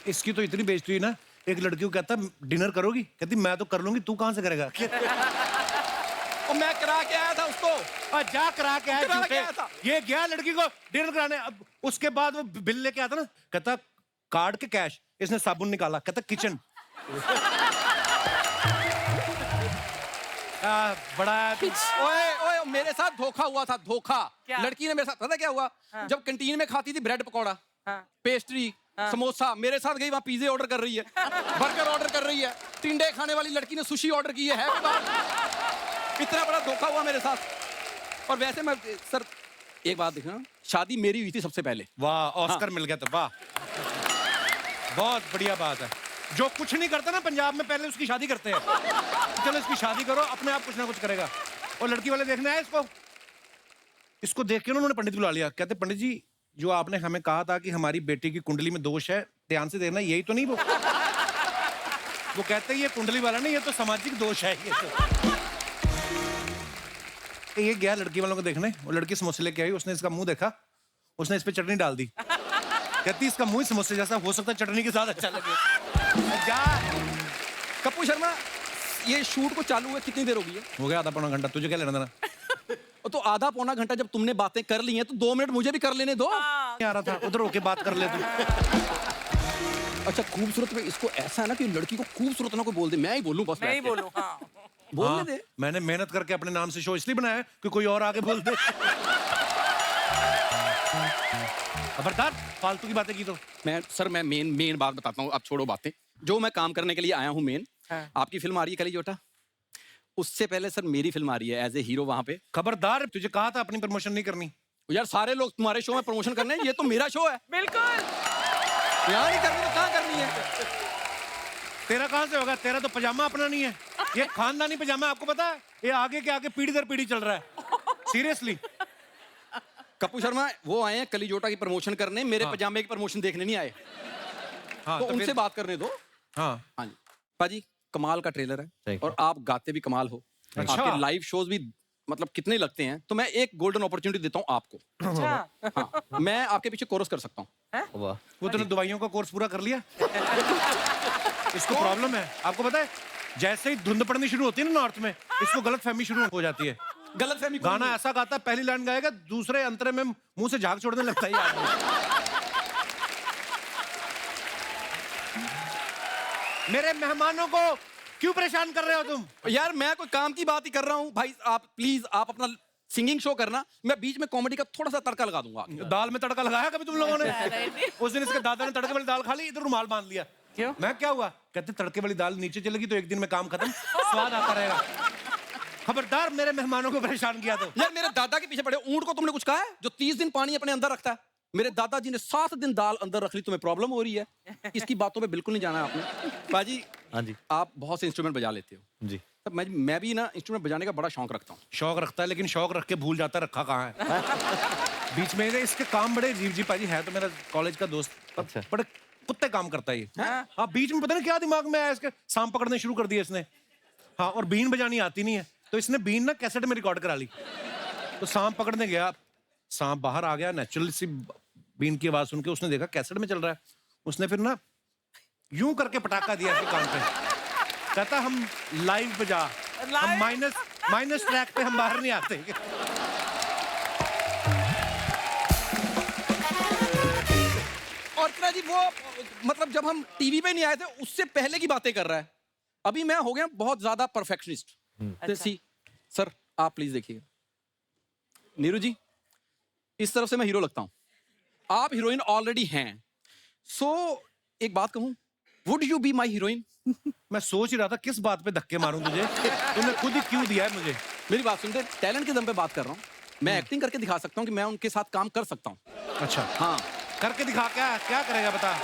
इसकी तो इतनी बेइज्जती हुई ना, एक लड़की को कहता डिनर करोगी, कहती मैं तो कर लूंगी, तू कहां से करेगा? और मैं करा के आया था उसको। और जा करा के आया करा के झूठे। आया था। ये गया लड़की को डिनर कराने, अब उसके बाद वो बिल लेके आता ना, कहता कार्ड के कैश, इसने साबुन निकाला, कहता किचन। बड़ा ओए ओए, मेरे साथ धोखा हुआ था, धोखा। क्या? लड़की ने मेरे साथ, पता क्या हुआ, जब कैंटीन में खाती थी ब्रेड पकौड़ा, पेस्ट्री, समोसा, मेरे साथ गई वहां पिज्जे ऑर्डर कर रही है, बर्गर ऑर्डर कर रही है। टिंडे खाने वाली लड़की ने सुशी ऑर्डर की है कोई बात? इतना बड़ा धोखा हुआ मेरे साथ। और वैसे मैं सर एक बात देखना, शादी मेरी हुई थी सबसे पहले। वाह, ऑस्कर मिल गया तो वाह, बहुत बढ़िया बात है। जो कुछ नहीं करता ना पंजाब में, पहले उसकी शादी करते हैं। चलो इसकी शादी करो, अपने आप कुछ ना कुछ करेगा। और लड़की वाले देखने आए इसको देख के उन्होंने पंडित बुला लिया। कहते पंडित जी, जो आपने हमें कहा था कि हमारी बेटी की कुंडली में दोष है, ध्यान से देखना, यही तो नहीं वो? वो कहते ये कुंडली वाला नहीं, ये तो सामाजिक दोष है। ये गया लड़की वालों को देखने, वो लड़की समोसे लेके आई, उसने इसका मुंह देखा, उसने इस पे चटनी डाल दी। कहती इसका मुंह समोसे जैसा, हो सकता है चटनी के साथ अच्छा लगे। जा कपूर शर्मा, ये शूट को चालू हुए कितनी देर हो गई है? हो गया आधा पौना घंटा, तुझे क्या लेना देना? तो आधा पौना घंटा जब तुमने बातें कर ली हैं तो 2 मिनट मुझे भी कर लेने दो। आ रहा था, उधर होके बात कर ले तू। अच्छा, खूबसूरत में इसको ऐसा है ना कि लड़की को खूबसूरत ना कोई बोल दे, मैं ही बोलूं बस। मैं ही बोलूं, हाँ। बोलने हाँ, दे। मैंने मेहनत करके अपने नाम से शो इसलिए बनाया है कि कोई और आगे बोल दे। खबरदार, फालतू की बातें की तो। मैं मेन बात बताता हूँ, अब छोड़ो बातें। जो मैं काम करने के लिए आया हूँ मेन, आपकी फिल्म आ रही है कली जोटा, उससे पहले सर मेरी फिल्म आ रही है एज ए हीरो वहां पे। खबरदार, तुझे कहा था अपनी प्रमोशन नहीं करनी। यार सारे लोग तुम्हारे शो में प्रमोशन करने हैं, ये तो मेरा शो है। बिल्कुल। यहाँ नहीं करनी तो कहाँ करनी है? तेरा कहाँ से होगा? तेरा तो पजामा अपना नहीं है, ये खानदानी पजामा है, आपको पता है? ये आगे के आगे पीढ़ी दर पीढ़ी चल रहा है, सीरियसली। कपूर शर्मा वो आए हैं कलीजोटा की प्रमोशन करने, मेरे पजामे की प्रमोशन देखने नहीं आए। हाँ, तो तो उनसे फिर- बात करने दो। हाँ, हाँ जी पाजी, कमाल का ट्रेलर है Thank और आप गाते भी कमाल हो। अच्छा। आपके लाइव शोज भी मतलब कितने लगते हैं, तो मैं एक गोल्डन अपॉर्चुनिटी देता हूँ आपको। अच्छा हाँ, मैं आपके पीछे कोरस कर सकता हूँ। वाह। वो तूने दवाइयों का कोर्स पूरा कर लिया? इसको प्रॉब्लम है, आपको पता है, जैसे ही धुंध पड़नी शुरू होती है ना नॉर्थ में, इसको गलत फहमी शुरू हो जाती है। गलत फहमी गाना ऐसा गाता है, पहली लाइन गाएगा, दूसरे अंतरे में मुंह से झाग छोड़ने लगता है ये आदमी। मेरे मेहमानों को क्यों परेशान कर रहे हो तुम? यार मैं कोई काम की बात ही कर रहा हूँ भाई। आप प्लीज आप अपना सिंगिंग शो करना, मैं बीच में कॉमेडी का थोड़ा सा तड़का लगा दूंगा। दाल में तड़का लगाया कभी तुम लोगों ने? उस दिन इसके दादा ने तड़के वाली दाल खा ली, इधर रुमाल बांध लिया। क्यों? मैं क्या हुआ? कहते तड़के वाली दाल नीचे चलेगी तो एक दिन में काम खत्म, स्वाद आता रहेगा। खबरदार मेरे मेहमानों को परेशान किया तो। यार मेरे दादा के पीछे पड़े ऊंट को तुमने कुछ कहा है जो 30 दिन पानी अपने अंदर रखता है? मेरे दादाजी ने 7 दिन दाल अंदर रख ली, तुम्हें प्रॉब्लम हो रही है? इसकी बातों में बिल्कुल नहीं जाना है आपने। बाजी हाँ जी। आप बहुत से इंस्ट्रूमेंट बजा लेते हो। जी। तब मैं भी ना इंस्ट्रूमेंट बजाने का बड़ा शौक रखता हूँ। शौक रखता है, लेकिन शौक रख के भूल जाता है रखा कहाँ है। बीच में इसके काम बड़े अजीब जी पाजी है, तो मेरा कॉलेज का दोस्त, अच्छा। बड़े कुत्ते काम करता है ये। हाँ, बीच में पता नहीं क्या दिमाग में आया इसके, सांप पकड़ने शुरू कर दिए इसने। हाँ, और बीन बजानी आती नहीं है, तो इसने बीन ना कैसेट में रिकॉर्ड करा ली। तो सांप पकड़ने गया, सांप बाहर आ गया, नेचुरल सी बीन की आवाज सुन के उसने देखा कैसेट में चल रहा है। उसने फिर ना यूं करके पटाखा दिया इसके कान पे, कहता हम लाइव बजा, हम माइनस ट्रैक पे हम बाहर नहीं आते। और इतना जी वो मतलब जब हम टीवी पे नहीं आए थे उससे पहले की बातें कर रहा है। अभी मैं हो गया बहुत ज्यादा परफेक्शनिस्ट। जैसी सर आप प्लीज देखिएगा। नीरू जी इस तरफ से मैं हीरो लगता हूं, आप हीरोइन ऑलरेडी हैं। सो एक बात कहूं, would you be my heroine? मैं सोच ही रहा था किस बात पे धक्के मारूं तुझे, तूने खुद ही क्यों दिया है मुझे। मेरी बात सुनते, टैलेंट के दम पे बात कर रहा हूं। मैं एक्टिंग करके दिखा सकता हूं कि मैं उनके साथ काम कर सकता हूं। अच्छा, हाँ करके दिखा। क्या क्या करेगा बता,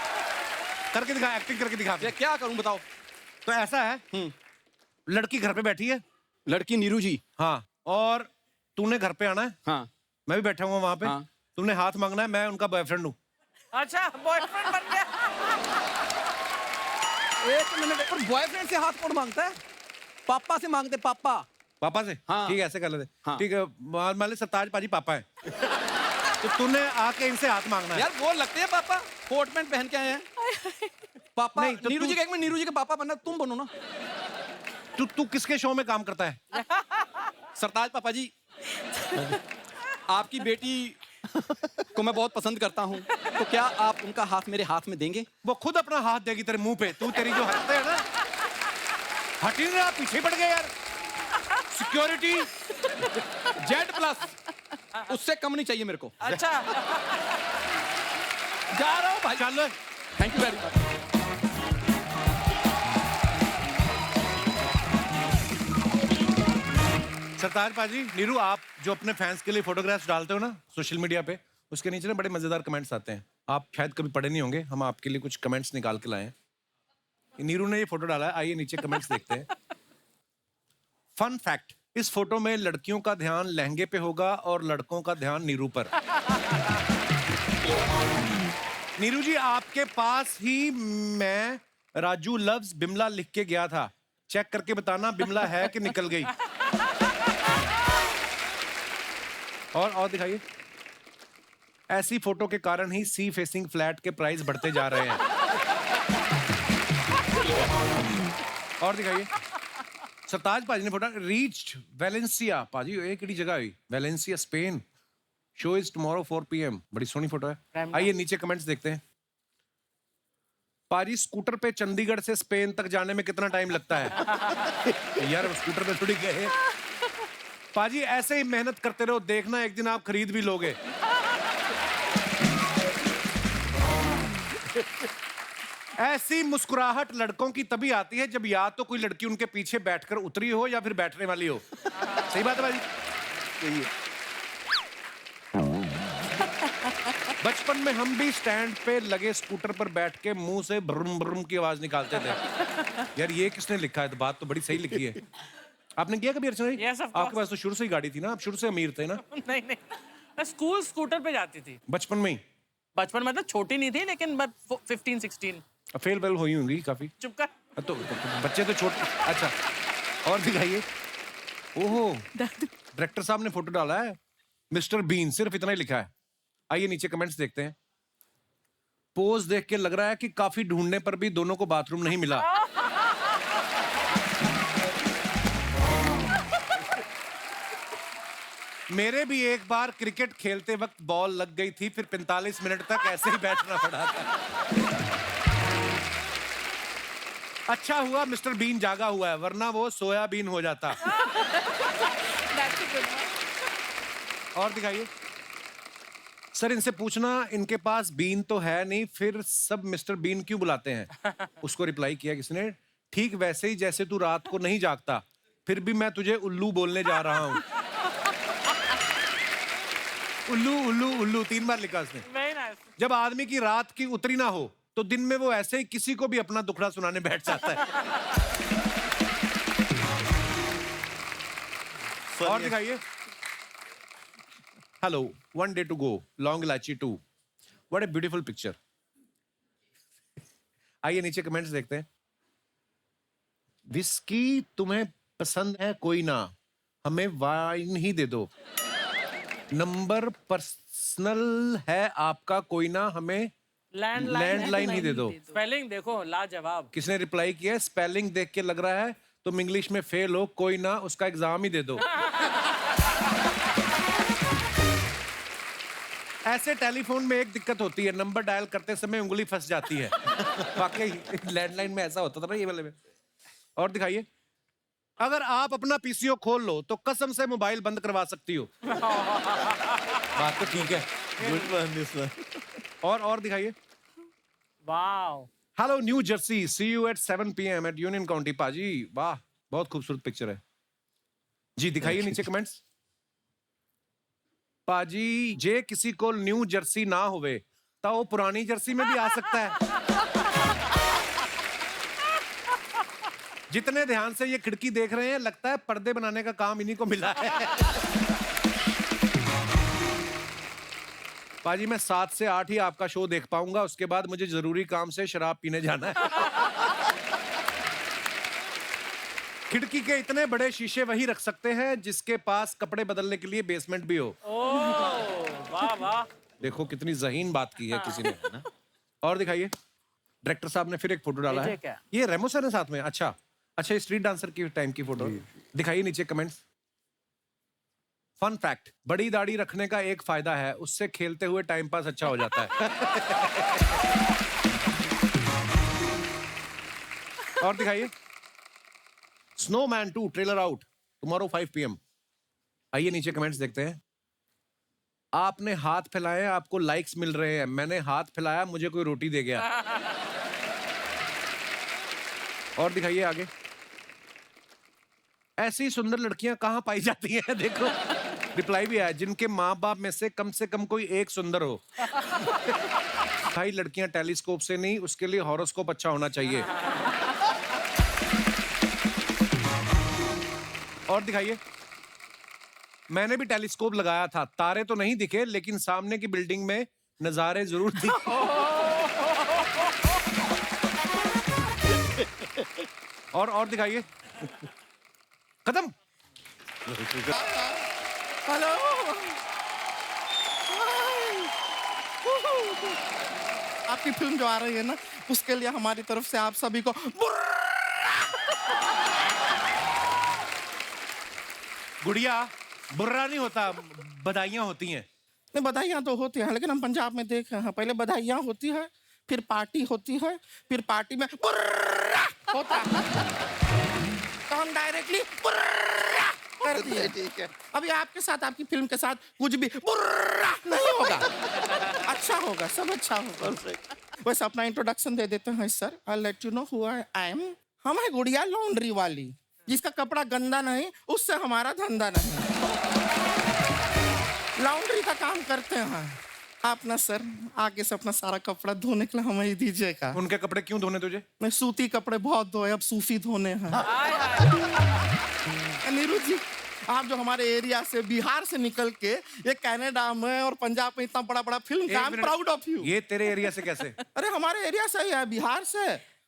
करके दिखा, एक्टिंग करके दिखा। मैं क्या करूं बताओ। तो ऐसा है, लड़की घर पे बैठी है, लड़की नीरू जी। हाँ, और तूने घर पे आना है, हाँ मैं भी बैठा हुआ वहां पे। हाँ। तूने हाथ मांगना है, मैं उनका बॉयफ्रेंड हूँ। अच्छा बॉयफ्रेंड बन गया। एक मिनट, और बॉयफ्रेंड से हाथ कौन मांगता है? पापा से मांगते, पापा। पापा से? हाँ। ठीक है, ऐसे कर लेते। हाँ। ठीक है, मान ले सरताज पाजी पापा है, तो तूने आके इनसे हाथ मांगना है। यार वो लगते हैं पापा, कोट पैंट पहन के आए हैं। पापा नहीं, तो नीरू तू- जी के नीरू जी के पापा बनना, तुम बनो ना। तू किसके शो में काम करता है? सरताज पापा जी, आपकी बेटी को मैं बहुत पसंद करता हूँ, तो क्या आप उनका हाथ मेरे हाथ में देंगे? वो खुद अपना हाथ देगी तेरे मुंह पे। तू तेरी जो हटते है ना, हट ही नहीं रहा, पीछे पड़ गया यार। सिक्योरिटी Z+ उससे कम नहीं चाहिए मेरे को। अच्छा जा रहा हूँ भाई। चल। Thank you very much. Sartaj पाजी, नीरू, आप जो अपने फैंस के लिए फोटोग्राफ्स डालते हो ना सोशल मीडिया पे, उसके नीचे ना बड़े मजेदार कमेंट्स आते हैं। आप शायद कभी पढ़े नहीं होंगे, हम आपके लिए कुछ कमेंट्स निकाल के लाए हैं। नीरू ने ये फोटो डाला है, आइए नीचे कमेंट्स देखते हैं। फन फैक्ट, इस फोटो में लड़कियों का ध्यान लहंगे पे होगा और लड़कों का ध्यान नीरू पर। नीरू जी, आपके पास ही मैं राजू लव्स बिमला लिख के गया था, चेक करके बताना बिमला है कि निकल गई। और दिखाइए। ऐसी फोटो के कारण ही सी फेसिंग फ्लैट के प्राइस बढ़ते जा रहे हैं। और दिखाइए। सरताज पाजी ने फोटो रीच्ड वेलेंसिया। पाजी ये केड़ी जगह हुई? Valencia, Spain. Show is tomorrow 4 PM। बड़ी सोहनी फोटो है। आइए नीचे कमेंट्स देखते हैं। पाजी, स्कूटर पे चंडीगढ़ से स्पेन तक जाने में कितना टाइम लगता है? यार वो स्कूटर पे थोड़ी गए। पाजी ऐसे ही मेहनत करते रहो, देखना एक दिन आप खरीद भी लोगे। ऐसी मुस्कुराहट लड़कों की तभी आती है जब या तो कोई लड़की उनके पीछे बैठकर उतरी हो या फिर बैठने वाली हो। सही बात है भाई। यही है। बचपन बचपन में हम भी स्टैंड पे लगे स्कूटर पर बैठ के मुंह से ब्रुम ब्रुम की आवाज निकालते थे। यार ये किसने लिखा है? तो बात तो बड़ी सही लिखी है। आपने किया कभी अर्चना जी? Yes, of course. आपके पास तो शुरू से ही गाड़ी थी ना, आप शुरू से अमीर थे ना? नहीं नहीं, मैं स्कूल स्कूटर पे जाती थी बचपन में ही? बचपन मतलब छोटी नहीं थी, लेकिन 15-16। फेल वेल हुई होंगी काफी। चुप कर। तो बच्चे तो छोटे। अच्छा, और दिखाइए। ओहो, डायरेक्टर साहब ने फोटो डाला है, मिस्टर बीन, सिर्फ इतना ही लिखा है। आइए नीचे कमेंट्स देखते हैं। पोज देख के लग रहा है कि काफी ढूंढने पर भी दोनों को बाथरूम नहीं मिला। मेरे भी एक बार क्रिकेट खेलते वक्त बॉल लग गई थी, फिर 45 मिनट तक ऐसे ही बैठना पड़ा था। अच्छा हुआ मिस्टर बीन जागा हुआ है, वरना वो सोयाबीन हो जाता। और दिखाइए। सर इनसे पूछना, इनके पास बीन तो है नहीं, फिर सब मिस्टर बीन क्यों बुलाते हैं? उसको रिप्लाई किया किसने, ठीक वैसे ही जैसे तू रात को नहीं जागता, फिर भी मैं तुझे उल्लू बोलने जा रहा हूं। उल्लू उल्लू उल्लू 3 बार लिखा उसने। Very nice. जब आदमी की रात की उतरी ना हो तो दिन में वो ऐसे ही किसी को भी अपना दुखड़ा सुनाने बैठ जाता है। और दिखाइए। Hello, 1 day to go, long इलायची 2, व्हाट ए ब्यूटीफुल पिक्चर। आइए नीचे कमेंट्स देखते हैं। विस्की तुम्हें पसंद है कोई ना, हमें वाइन ही दे दो। नंबर पर्सनल है आपका कोई ना, हमें लैंडलाइन ही दे दो। स्पेलिंग देखो, लाजवाब। किसने रिप्लाई किया? स्पेलिंग देख के लग रहा है तुम इंग्लिश में फेल हो, कोई ना उसका एग्जाम ही दे दो। ऐसे टेलीफोन में एक दिक्कत होती है, नंबर डायल करते समय उंगली फंस जाती है। वाकई लैंडलाइन में ऐसा होता था ना ये वाले में। और दिखाइए। अगर आप अपना पीसीओ खोल लो तो कसम से मोबाइल बंद करवा सकती हो। बात तो ठीक है। Good one this one. और दिखाइए। Wow. Hello New Jersey, see you at 7 PM at Union County. पाजी वाह, बहुत खूबसूरत पिक्चर है जी। दिखाइए नीचे कमेंट्स। पाजी जे किसी को न्यू जर्सी ना होवे तो वो पुरानी जर्सी में भी आ सकता है। जितने ध्यान से ये खिड़की देख रहे हैं, लगता है पर्दे बनाने का काम इन्हीं को मिला है। पाजी मैं 7 से 8 ही आपका शो देख पाऊंगा, उसके बाद मुझे जरूरी काम से शराब पीने जाना है। खिड़की के इतने बड़े शीशे वही रख सकते हैं जिसके पास कपड़े बदलने के लिए बेसमेंट भी हो। वाह वाह। देखो कितनी ज़हीन बात की है किसी ने, है ना? और दिखाइए। डायरेक्टर साहब ने फिर एक फोटो डाला है। क्या? ये रेमो सर है साथ में। अच्छा, ये स्ट्रीट डांसर की टाइम की फोटो। दिखाइए नीचे कमेंट्स। फन फैक्ट, बड़ी दाढ़ी रखने का एक फायदा है, उससे खेलते हुए टाइम पास अच्छा हो जाता है। और दिखाइए। Snowman 2 trailer out tomorrow 5 PM। आइए नीचे कमेंट्स देखते हैं। आपने हाथ फैलाए, आपको लाइक्स मिल रहे हैं। मैंने हाथ फैलाया, मुझे कोई रोटी दे गया। और दिखाइए आगे। ऐसी सुंदर लड़कियां कहां पाई जाती हैं? देखो रिप्लाई भी आया, जिनके माँ बाप में से कम कोई एक सुंदर हो। भाई लड़कियां टेलीस्कोप से नहीं, उसके लिए हॉरोस्कोप अच्छा होना चाहिए। और दिखाइए। मैंने भी टेलीस्कोप लगाया था, तारे तो नहीं दिखे, लेकिन सामने की बिल्डिंग में नजारे जरूर दिखे। और दिखाइए। खत्म। हेलो। आपकी फिल्म जो आ रही है ना, उसके लिए हमारी तरफ से आप सभी को गुड़िया, बुर्रा नहीं होता, बधाइयां होती हैं। नहीं, बधाइयाँ तो होती हैं, लेकिन हम पंजाब में देखे हैं, पहले बधाइयाँ होती है, फिर पार्टी होती है, फिर पार्टी में बुर्रा होता है, तो हम डायरेक्टली बुर्रा कर दिए। ठीक है, अभी आपके साथ, आपकी फिल्म के साथ कुछ भी बुर्रा नहीं होगा। अच्छा होगा, सब अच्छा होगा। बस अपना इंट्रोडक्शन दे देते हैं sir. I let you know who I am. हम है गुड़िया लॉन्ड्री वाली, जिसका कपड़ा गंदा नहीं, उससे हमारा धंधा नहीं। लॉन्ड्री का काम करते हैं, आप ना सर आगे से अपना सारा कपड़ा धोने के लिए हमें ही दीजिएगा। उनके कपड़े क्यों धोने तुझे? मैं सूती कपड़े बहुत धोए, अब सूफी धोने हैं। नीरू जी, आप जो हमारे एरिया से बिहार से निकल के ये कनाडा में और पंजाब में इतना बड़ा बड़ा फिल्म का, I am proud of you. ये तेरे एरिया से कैसे? अरे हमारे एरिया से ही है, बिहार से।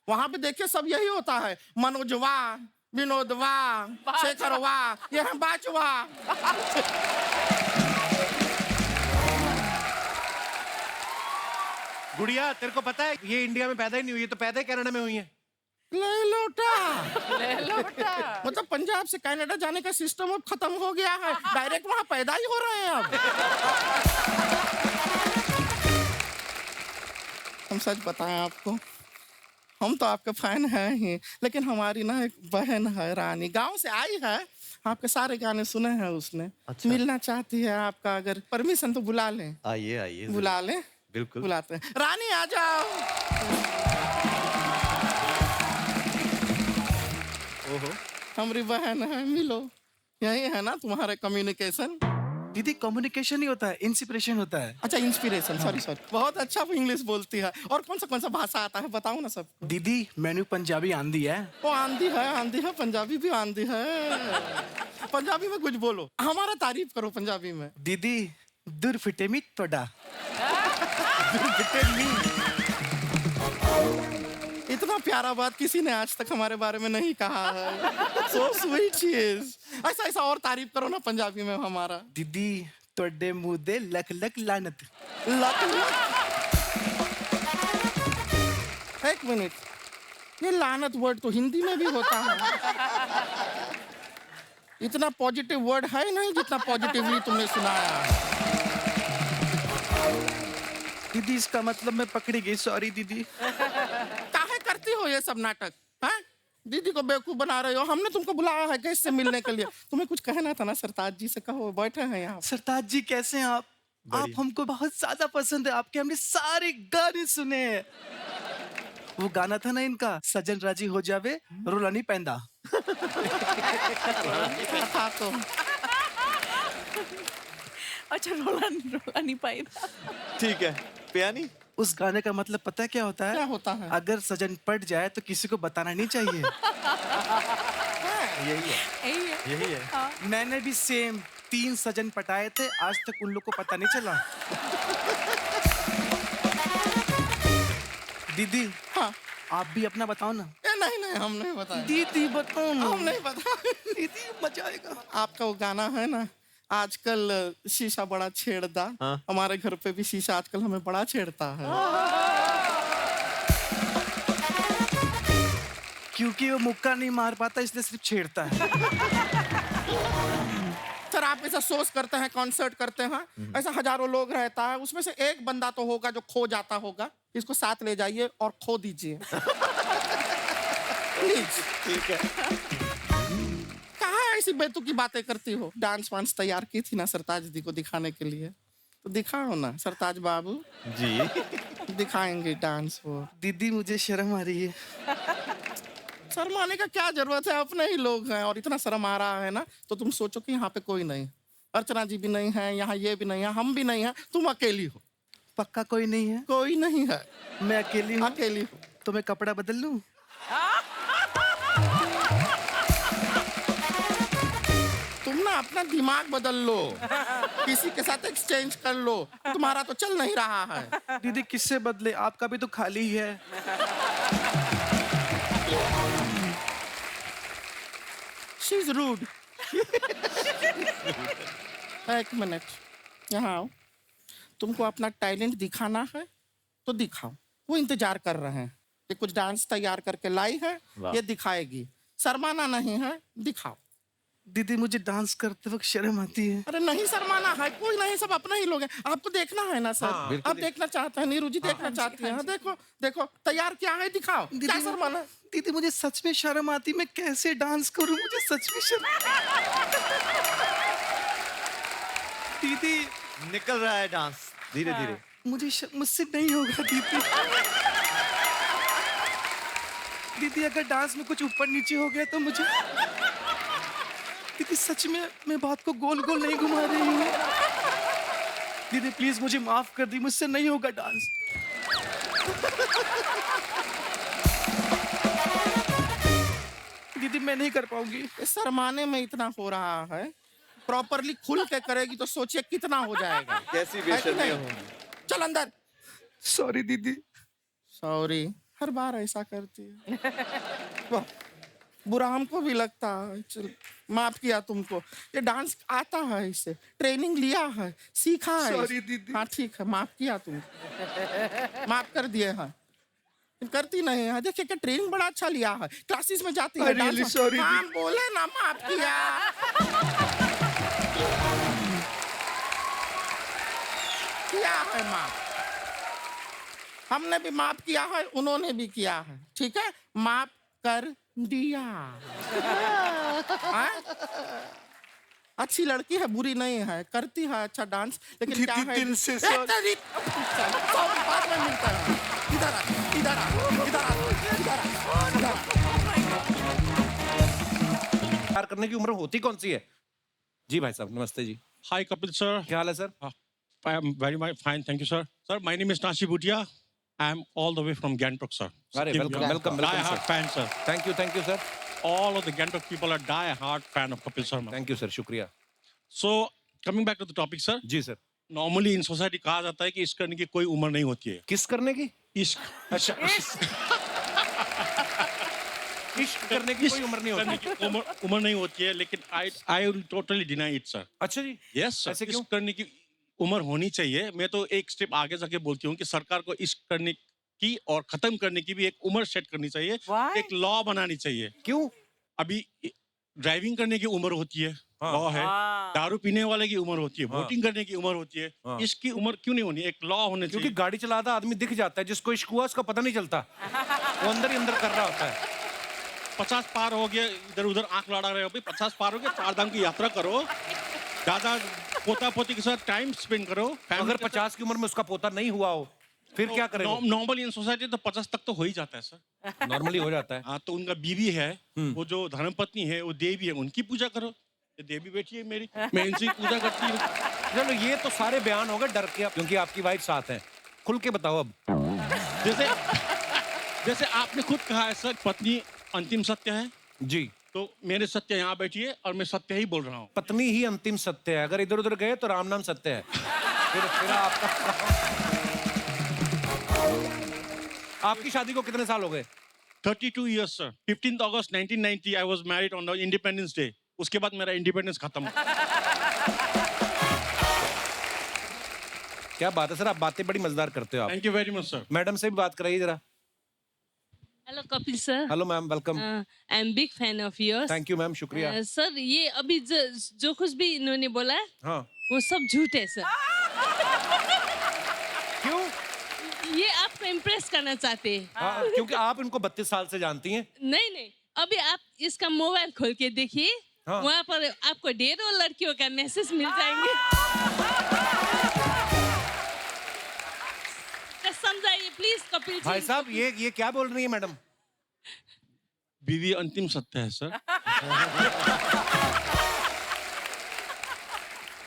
वहां पे देखिए सब यही होता है, मनोजवा, विनोदवा, शेखरवा, ये है बाचवा। गुड़िया, तेरे को पता है ये इंडिया में पैदा ही नहीं हुई है, तो पैदा ही कनाडा में हुई है। ले लोटा मतलब पंजाब से कनाडा जाने का सिस्टम अब खत्म हो गया है, डायरेक्ट वहां पैदा ही हो रहे हैं अब। हम सच बताएं आपको, हम तो आपके फैन हैं ही, लेकिन हमारी ना एक बहन है रानी, गांव से आई है, आपके सारे गाने सुने हैं उसने। अच्छा। मिलना चाहती है आपका, अगर परमिशन तो बुला लें। आइए आइए, बुला लें, बिल्कुल बुलाते हैं। रानी आ जाओ। ओहो, हमारी बहन है, मिलो। यही है ना तुम्हारे कम्युनिकेशन? दीदी कम्युनिकेशन ही होता है, इंस्पिरेशन होता है। अच्छा इंस्पिरेशन, सॉरी। बहुत अच्छा वो इंग्लिश बोलती है। और कौन सा भाषा आता है बताओ ना सब। दीदी मैंने पंजाबी आंधी है। वो आंधी है, पंजाबी भी आंधी है। पंजाबी में कुछ बोलो, हमारा तारीफ करो पंजाबी में। दीदी दूर फिटे मी तोड़ा। इतना प्यारा बात किसी ने आज तक हमारे बारे में नहीं कहा है। So sweet she is। ऐसा और तारीफ करो ना पंजाबी में हमारा। दीदी तोड़े मुंह दे लख लख लानत। लक। एक मिनट, ये लानत वर्ड तो हिंदी में भी होता है। इतना पॉजिटिव वर्ड है नहीं जितना पॉजिटिवली तुमने सुनाया। दीदी इसका मतलब मैं पकड़ी गई, सॉरी दीदी। काहे करती हो ये सब नाटक? हैं? दीदी को बेवकूफ बना रहे हो। हमने तुमको बुलाया है कैसे मिलने के लिए, तुम्हें कुछ कहना था ना सरताज जी से, कहो, बैठे हैं यहाँ। सरताज जी कैसे हैं आप? आप हमको बहुत ज्यादा पसंद है, आपके हमने सारे गाने सुने हैं। वो गाना था ना इनका, सजन राजी हो जावे रोला नहीं पैंदा। था तो अच्छा, रोला नहीं पाएगा। ठीक है पियानी। उस गाने का मतलब पता है क्या होता है? क्या होता है? अगर सजन पट जाए तो किसी को बताना नहीं चाहिए। यही है, यही है। मैंने भी सेम 3 सजन पटाए थे, आज तक उन लोग को पता नहीं चला। दीदी हाँ। आप भी अपना बताओ ना। नहीं हम नहीं बताए। दीदी बताओ ना। हम नहीं बताए। दीदी मजा आएगा। आपका वो गाना है ना, आजकल शीशा बड़ा छेड़ता। हाँ। हमारे घर पे भी शीशा आजकल हमें बड़ा छेड़ता है। क्योंकि वो मुक्का नहीं मार पाता इसलिए सिर्फ छेड़ता है। सर आप ऐसा सोच करते हैं, कॉन्सर्ट करते हैं, ऐसा हजारों लोग रहता है, उसमें से एक बंदा तो होगा जो खो जाता होगा। इसको साथ ले जाइए और खो दीजिए। प्लीज। ठीक है। कहाँ ऐसी बेतुकी बातें करती हो? डांस वांस तैयार की थी ना सरताज दी को दिखाने के लिए, तो दिखाओ ना सरताज बाबू जी दिखाएंगे डांस। वो दीदी मुझे शर्म आ रही है। शर्माने का क्या जरूरत है, अपने ही लोग हैं। और इतना शर्म आ रहा है ना तो तुम सोचो कि यहाँ पे कोई नहीं, अर्चना जी भी नहीं है, यहाँ ये भी नहीं है, हम भी नहीं है, तुम अकेली हो। पक्का कोई नहीं है? कोई नहीं है, मैं अकेली हूँ। अकेली हो। तो मैं कपड़ा बदल लूं? तुम ना अपना दिमाग बदल लो, किसी के साथ एक्सचेंज कर लो, तुम्हारा तो चल नहीं रहा है। दीदी किससे बदले, आपका भी तो खाली ही है। She is rude। एक मिनट, यहाँ आओ। तुमको अपना टैलेंट दिखाना है तो दिखाओ, वो इंतजार कर रहे हैं। ये कुछ डांस तैयार करके लाई है, ये दिखाएगी। शर्माना नहीं है, दिखाओ। दीदी मुझे डांस करते वक्त शर्म आती है। अरे नहीं शर्माना है, कोई नहीं, सब अपने ही लोग हैं। आपको देखना है ना सर? आप देखना चाहते हैं, नीरू जी देखना चाहती हैं। देखो देखो तैयार क्या है, दिखाओ। क्या शर्माना? दीदी मुझे सच में शर्म आती, मैं कैसे डांस करूं, मुझे सच में शर्म। दीदी निकल रहा है डांस धीरे धीरे। मुझसे नहीं होगा दीदी। दीदी अगर डांस में कुछ ऊपर नीचे हो गया तो मुझे, दीदी सच में मैं बात को गोल गोल नहीं घुमा रही हूँ। दीदी प्लीज मुझे माफ कर दी, मुझसे नहीं होगा डांस। दीदी मैं नहीं कर पाऊंगी। ये शर्माने में इतना हो रहा है, प्रॉपरली खुल के करेगी तो सोचिए कितना हो जाएगा। कैसी है कि बेशर्मी नहीं? होगी। चल अंदर। सॉरी दीदी। सॉरी, हर बार ऐसा करती है। वाह, बुरा हमको भी लगता है। चल माफ किया तुमको। ये डांस आता है, इसे ट्रेनिंग लिया है, सीखा है। Sorry, दीदी। हाँ ठीक है, माफ किया तुमको, माफ कर दिए हैं। करती नहीं है, देखिए कि ट्रेनिंग बड़ा अच्छा लिया है, क्लासेस में जाती है। I'm really sorry, हाँ बोले ना, माफ किया। किया है माफ, हमने भी माफ किया है, उन्होंने भी किया है। ठीक है, माफ कर दिया। हाँ? अच्छी लड़की है, बुरी नहीं है, करती है अच्छा डांस, लेकिन क्या है दिल से sorry। बाद में मिलते हैं। इधर आ, इधर आ, इधर आ, इधर आ, इधर आ। प्यार करने की उम्र होती कौन सी है? जी भाई साहब नमस्ते जी, Hi, Kapil sir. क्या हाल है sir? I am very much fine, thank you, sir. Sir, my name is Nashi Bhutia. I am all the way from Gangtok, sir. अरे welcome Die-hard sir. fan, sir. Thank you sir. All of the Gangtok people are die-hard fan of Kapil Sharma. Thank you sir, शुक्रिया। So, coming back to the topic, sir. जी sir. Normally in society कहा जाता है कि इश्क करने की कोई उम्र नहीं होती है। किस करने की? इश्क अच्छा, इश्क करने की कोई उम्र नहीं करने होती। की उम्र नहीं होती है, लेकिन I will totally deny it, sir. अच्छा जी, Yes, sir. ऐसे क्यों? इश्क करने की उम्र होनी चाहिए। मैं तो एक स्टेप आगे जाके बोलती हूँ कि सरकार को इश्क करने की और खत्म करने की भी एक उम्र सेट करनी चाहिए, Why? एक लॉ बनानी चाहिए। क्यों? अभी ड्राइविंग करने की उम्र होती है, हाँ। लॉ है। हाँ। दारू पीने वाले की उम्र होती है, हाँ। वोटिंग करने की उम्र होती है। हाँ। इसकी उम्र क्यों नहीं होनी? एक लॉ होने क्योंकि चाहिए। गाड़ी चलाता आदमी दिख जाता है, जिसको इश्क हुआ उसका पता नहीं चलता, वो अंदर ही अंदर कर रहा होता है। 50 पार हो गया, इधर उधर आंख लड़ा रहे हो, भाई 50 पार हो गया, 4 धाम की यात्रा करो, दादा पोता पोती के साथ टाइम स्पेंड करो। अगर 50 की उम्र में उसका पोता नहीं हुआ हो, फिर क्या करेगा? नॉर्मली इन सोसाइटी तो 50 तक तो हो ही जाता है सर। नॉर्मली हो जाता है। हाँ, तो उनका बीवी है, वो जो धर्मपत्नी है, वो देवी है, उनकी पूजा करो। ये देवी बेटी है मेरी, मैं इनसे पूजा करती हूँ। चलो ये तो सारे बयान हो गए डर के, क्योंकि आपकी वाइफ साथ है। खुल के बताओ अब। जैसे आपने खुद कहा है सर, पत्नी अंतिम सत्य है, जी, तो मेरे सत्य यहाँ बैठी है और मैं सत्य ही बोल रहा हूँ। पत्नी ही अंतिम सत्य है, अगर इधर उधर गए तो राम नाम सत्य है। फिर आपका आपकी शादी को कितने साल हो गए? 32 years sir. 15th August 1990 I was married on the Independence Day। उसके बाद मेरा इंडिपेंडेंस खत्म। क्या बात है सर, आप बातें बड़ी मजेदार करते हो आप। Thank you very much sir. Madam से भी बात कराइए जरा। Hello Kapil sir. Hello ma'am, welcome. I am big fan of yours. Thank you ma'am, शुक्रिया। सर ये अभी जो कुछ भी इन्होंने बोला हाँ, वो सब झूठ है सर। क्यों? ये आपको इम्प्रेस करना चाहते हैं। हाँ, क्योंकि आप इनको 32 साल से जानती हैं। नहीं, अभी आप इसका मोबाइल खोल के देखिए, हाँ। वहाँ पर आपको ढेरों लड़कियों का मैसेज मिल जाएंगे। तो समझाइए प्लीज कपिल जी। भाई साहब ये क्या बोल रही है मैडम? बीवी अंतिम सत्य है सर।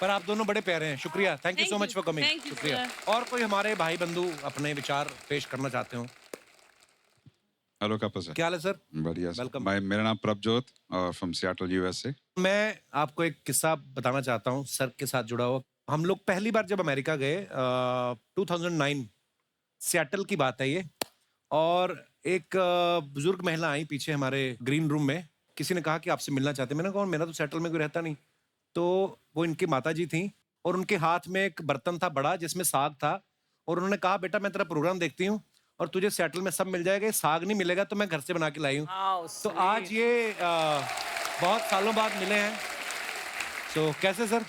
पर आप दोनों बड़े प्यारे हैं, शुक्रिया। Thank you Thank so much you. For coming, Thank you, शुक्रिया। sir. और कोई हमारे भाई बंधु अपने विचार पेश करना चाहते हो? Hello Kapil sir. क्या हाल है सर? बढ़िया सर। Welcome. मेरा नाम प्रभजोत और फ्रॉम सियाटल यूएसए। मैं आपको एक किस्सा बताना चाहता हूँ सर के साथ जुड़ा हुआ। हम लोग पहली बार जब अमेरिका गए 2009, सियाटल की बात है ये, और एक बुजुर्ग महिला आई पीछे हमारे ग्रीन रूम में। किसी ने कहा कि आपसे मिलना चाहते हैं। मैंने कहा मेरा तो सियाटल में कोई रहता नहीं। तो वो इनकी माताजी थी और उनके हाथ में एक बर्तन था बड़ा जिसमें साग था, और उन्होंने कहा बेटा मैं तेरा प्रोग्राम देखती हूँ और तुझे सियाटल में सब मिल जाएगा, ये साग नहीं मिलेगा तो मैं घर से बना के लाई हूँ। तो आज ये बहुत सालों बाद मिले हैं। तो कैसे सर?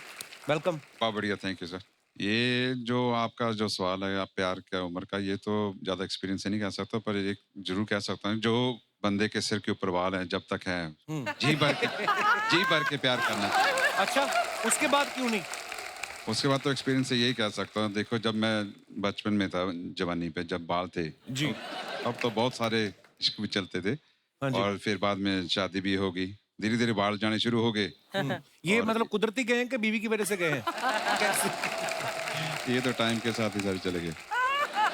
वेलकम। बहुत बढ़िया, थैंक यू सर। ये जो आपका जो सवाल है आप प्यार क्या उम्र का, ये तो ज़्यादा एक्सपीरियंस से नहीं कह सकता, पर एक जरूर कह सकता हूँ, जो बंदे के सिर के ऊपर बाल है जब तक है जी भर के प्यार करना। अच्छा, उसके बाद क्यों नहीं? उसके बाद तो एक्सपीरियंस से यही कह सकता हूँ। देखो जब मैं बचपन में था, जवानी पे जब बाल थे जी, तब तो बहुत सारे इश्क भी चलते थे, हाँ जी। और फिर बाद में शादी भी होगी, धीरे धीरे बाल जाने शुरू हो गए। ये मतलब कुदरती गए हैं कि बीवी की वजह से गए हैं? कैसे? ये तो टाइम के साथ ही सारी चले गए।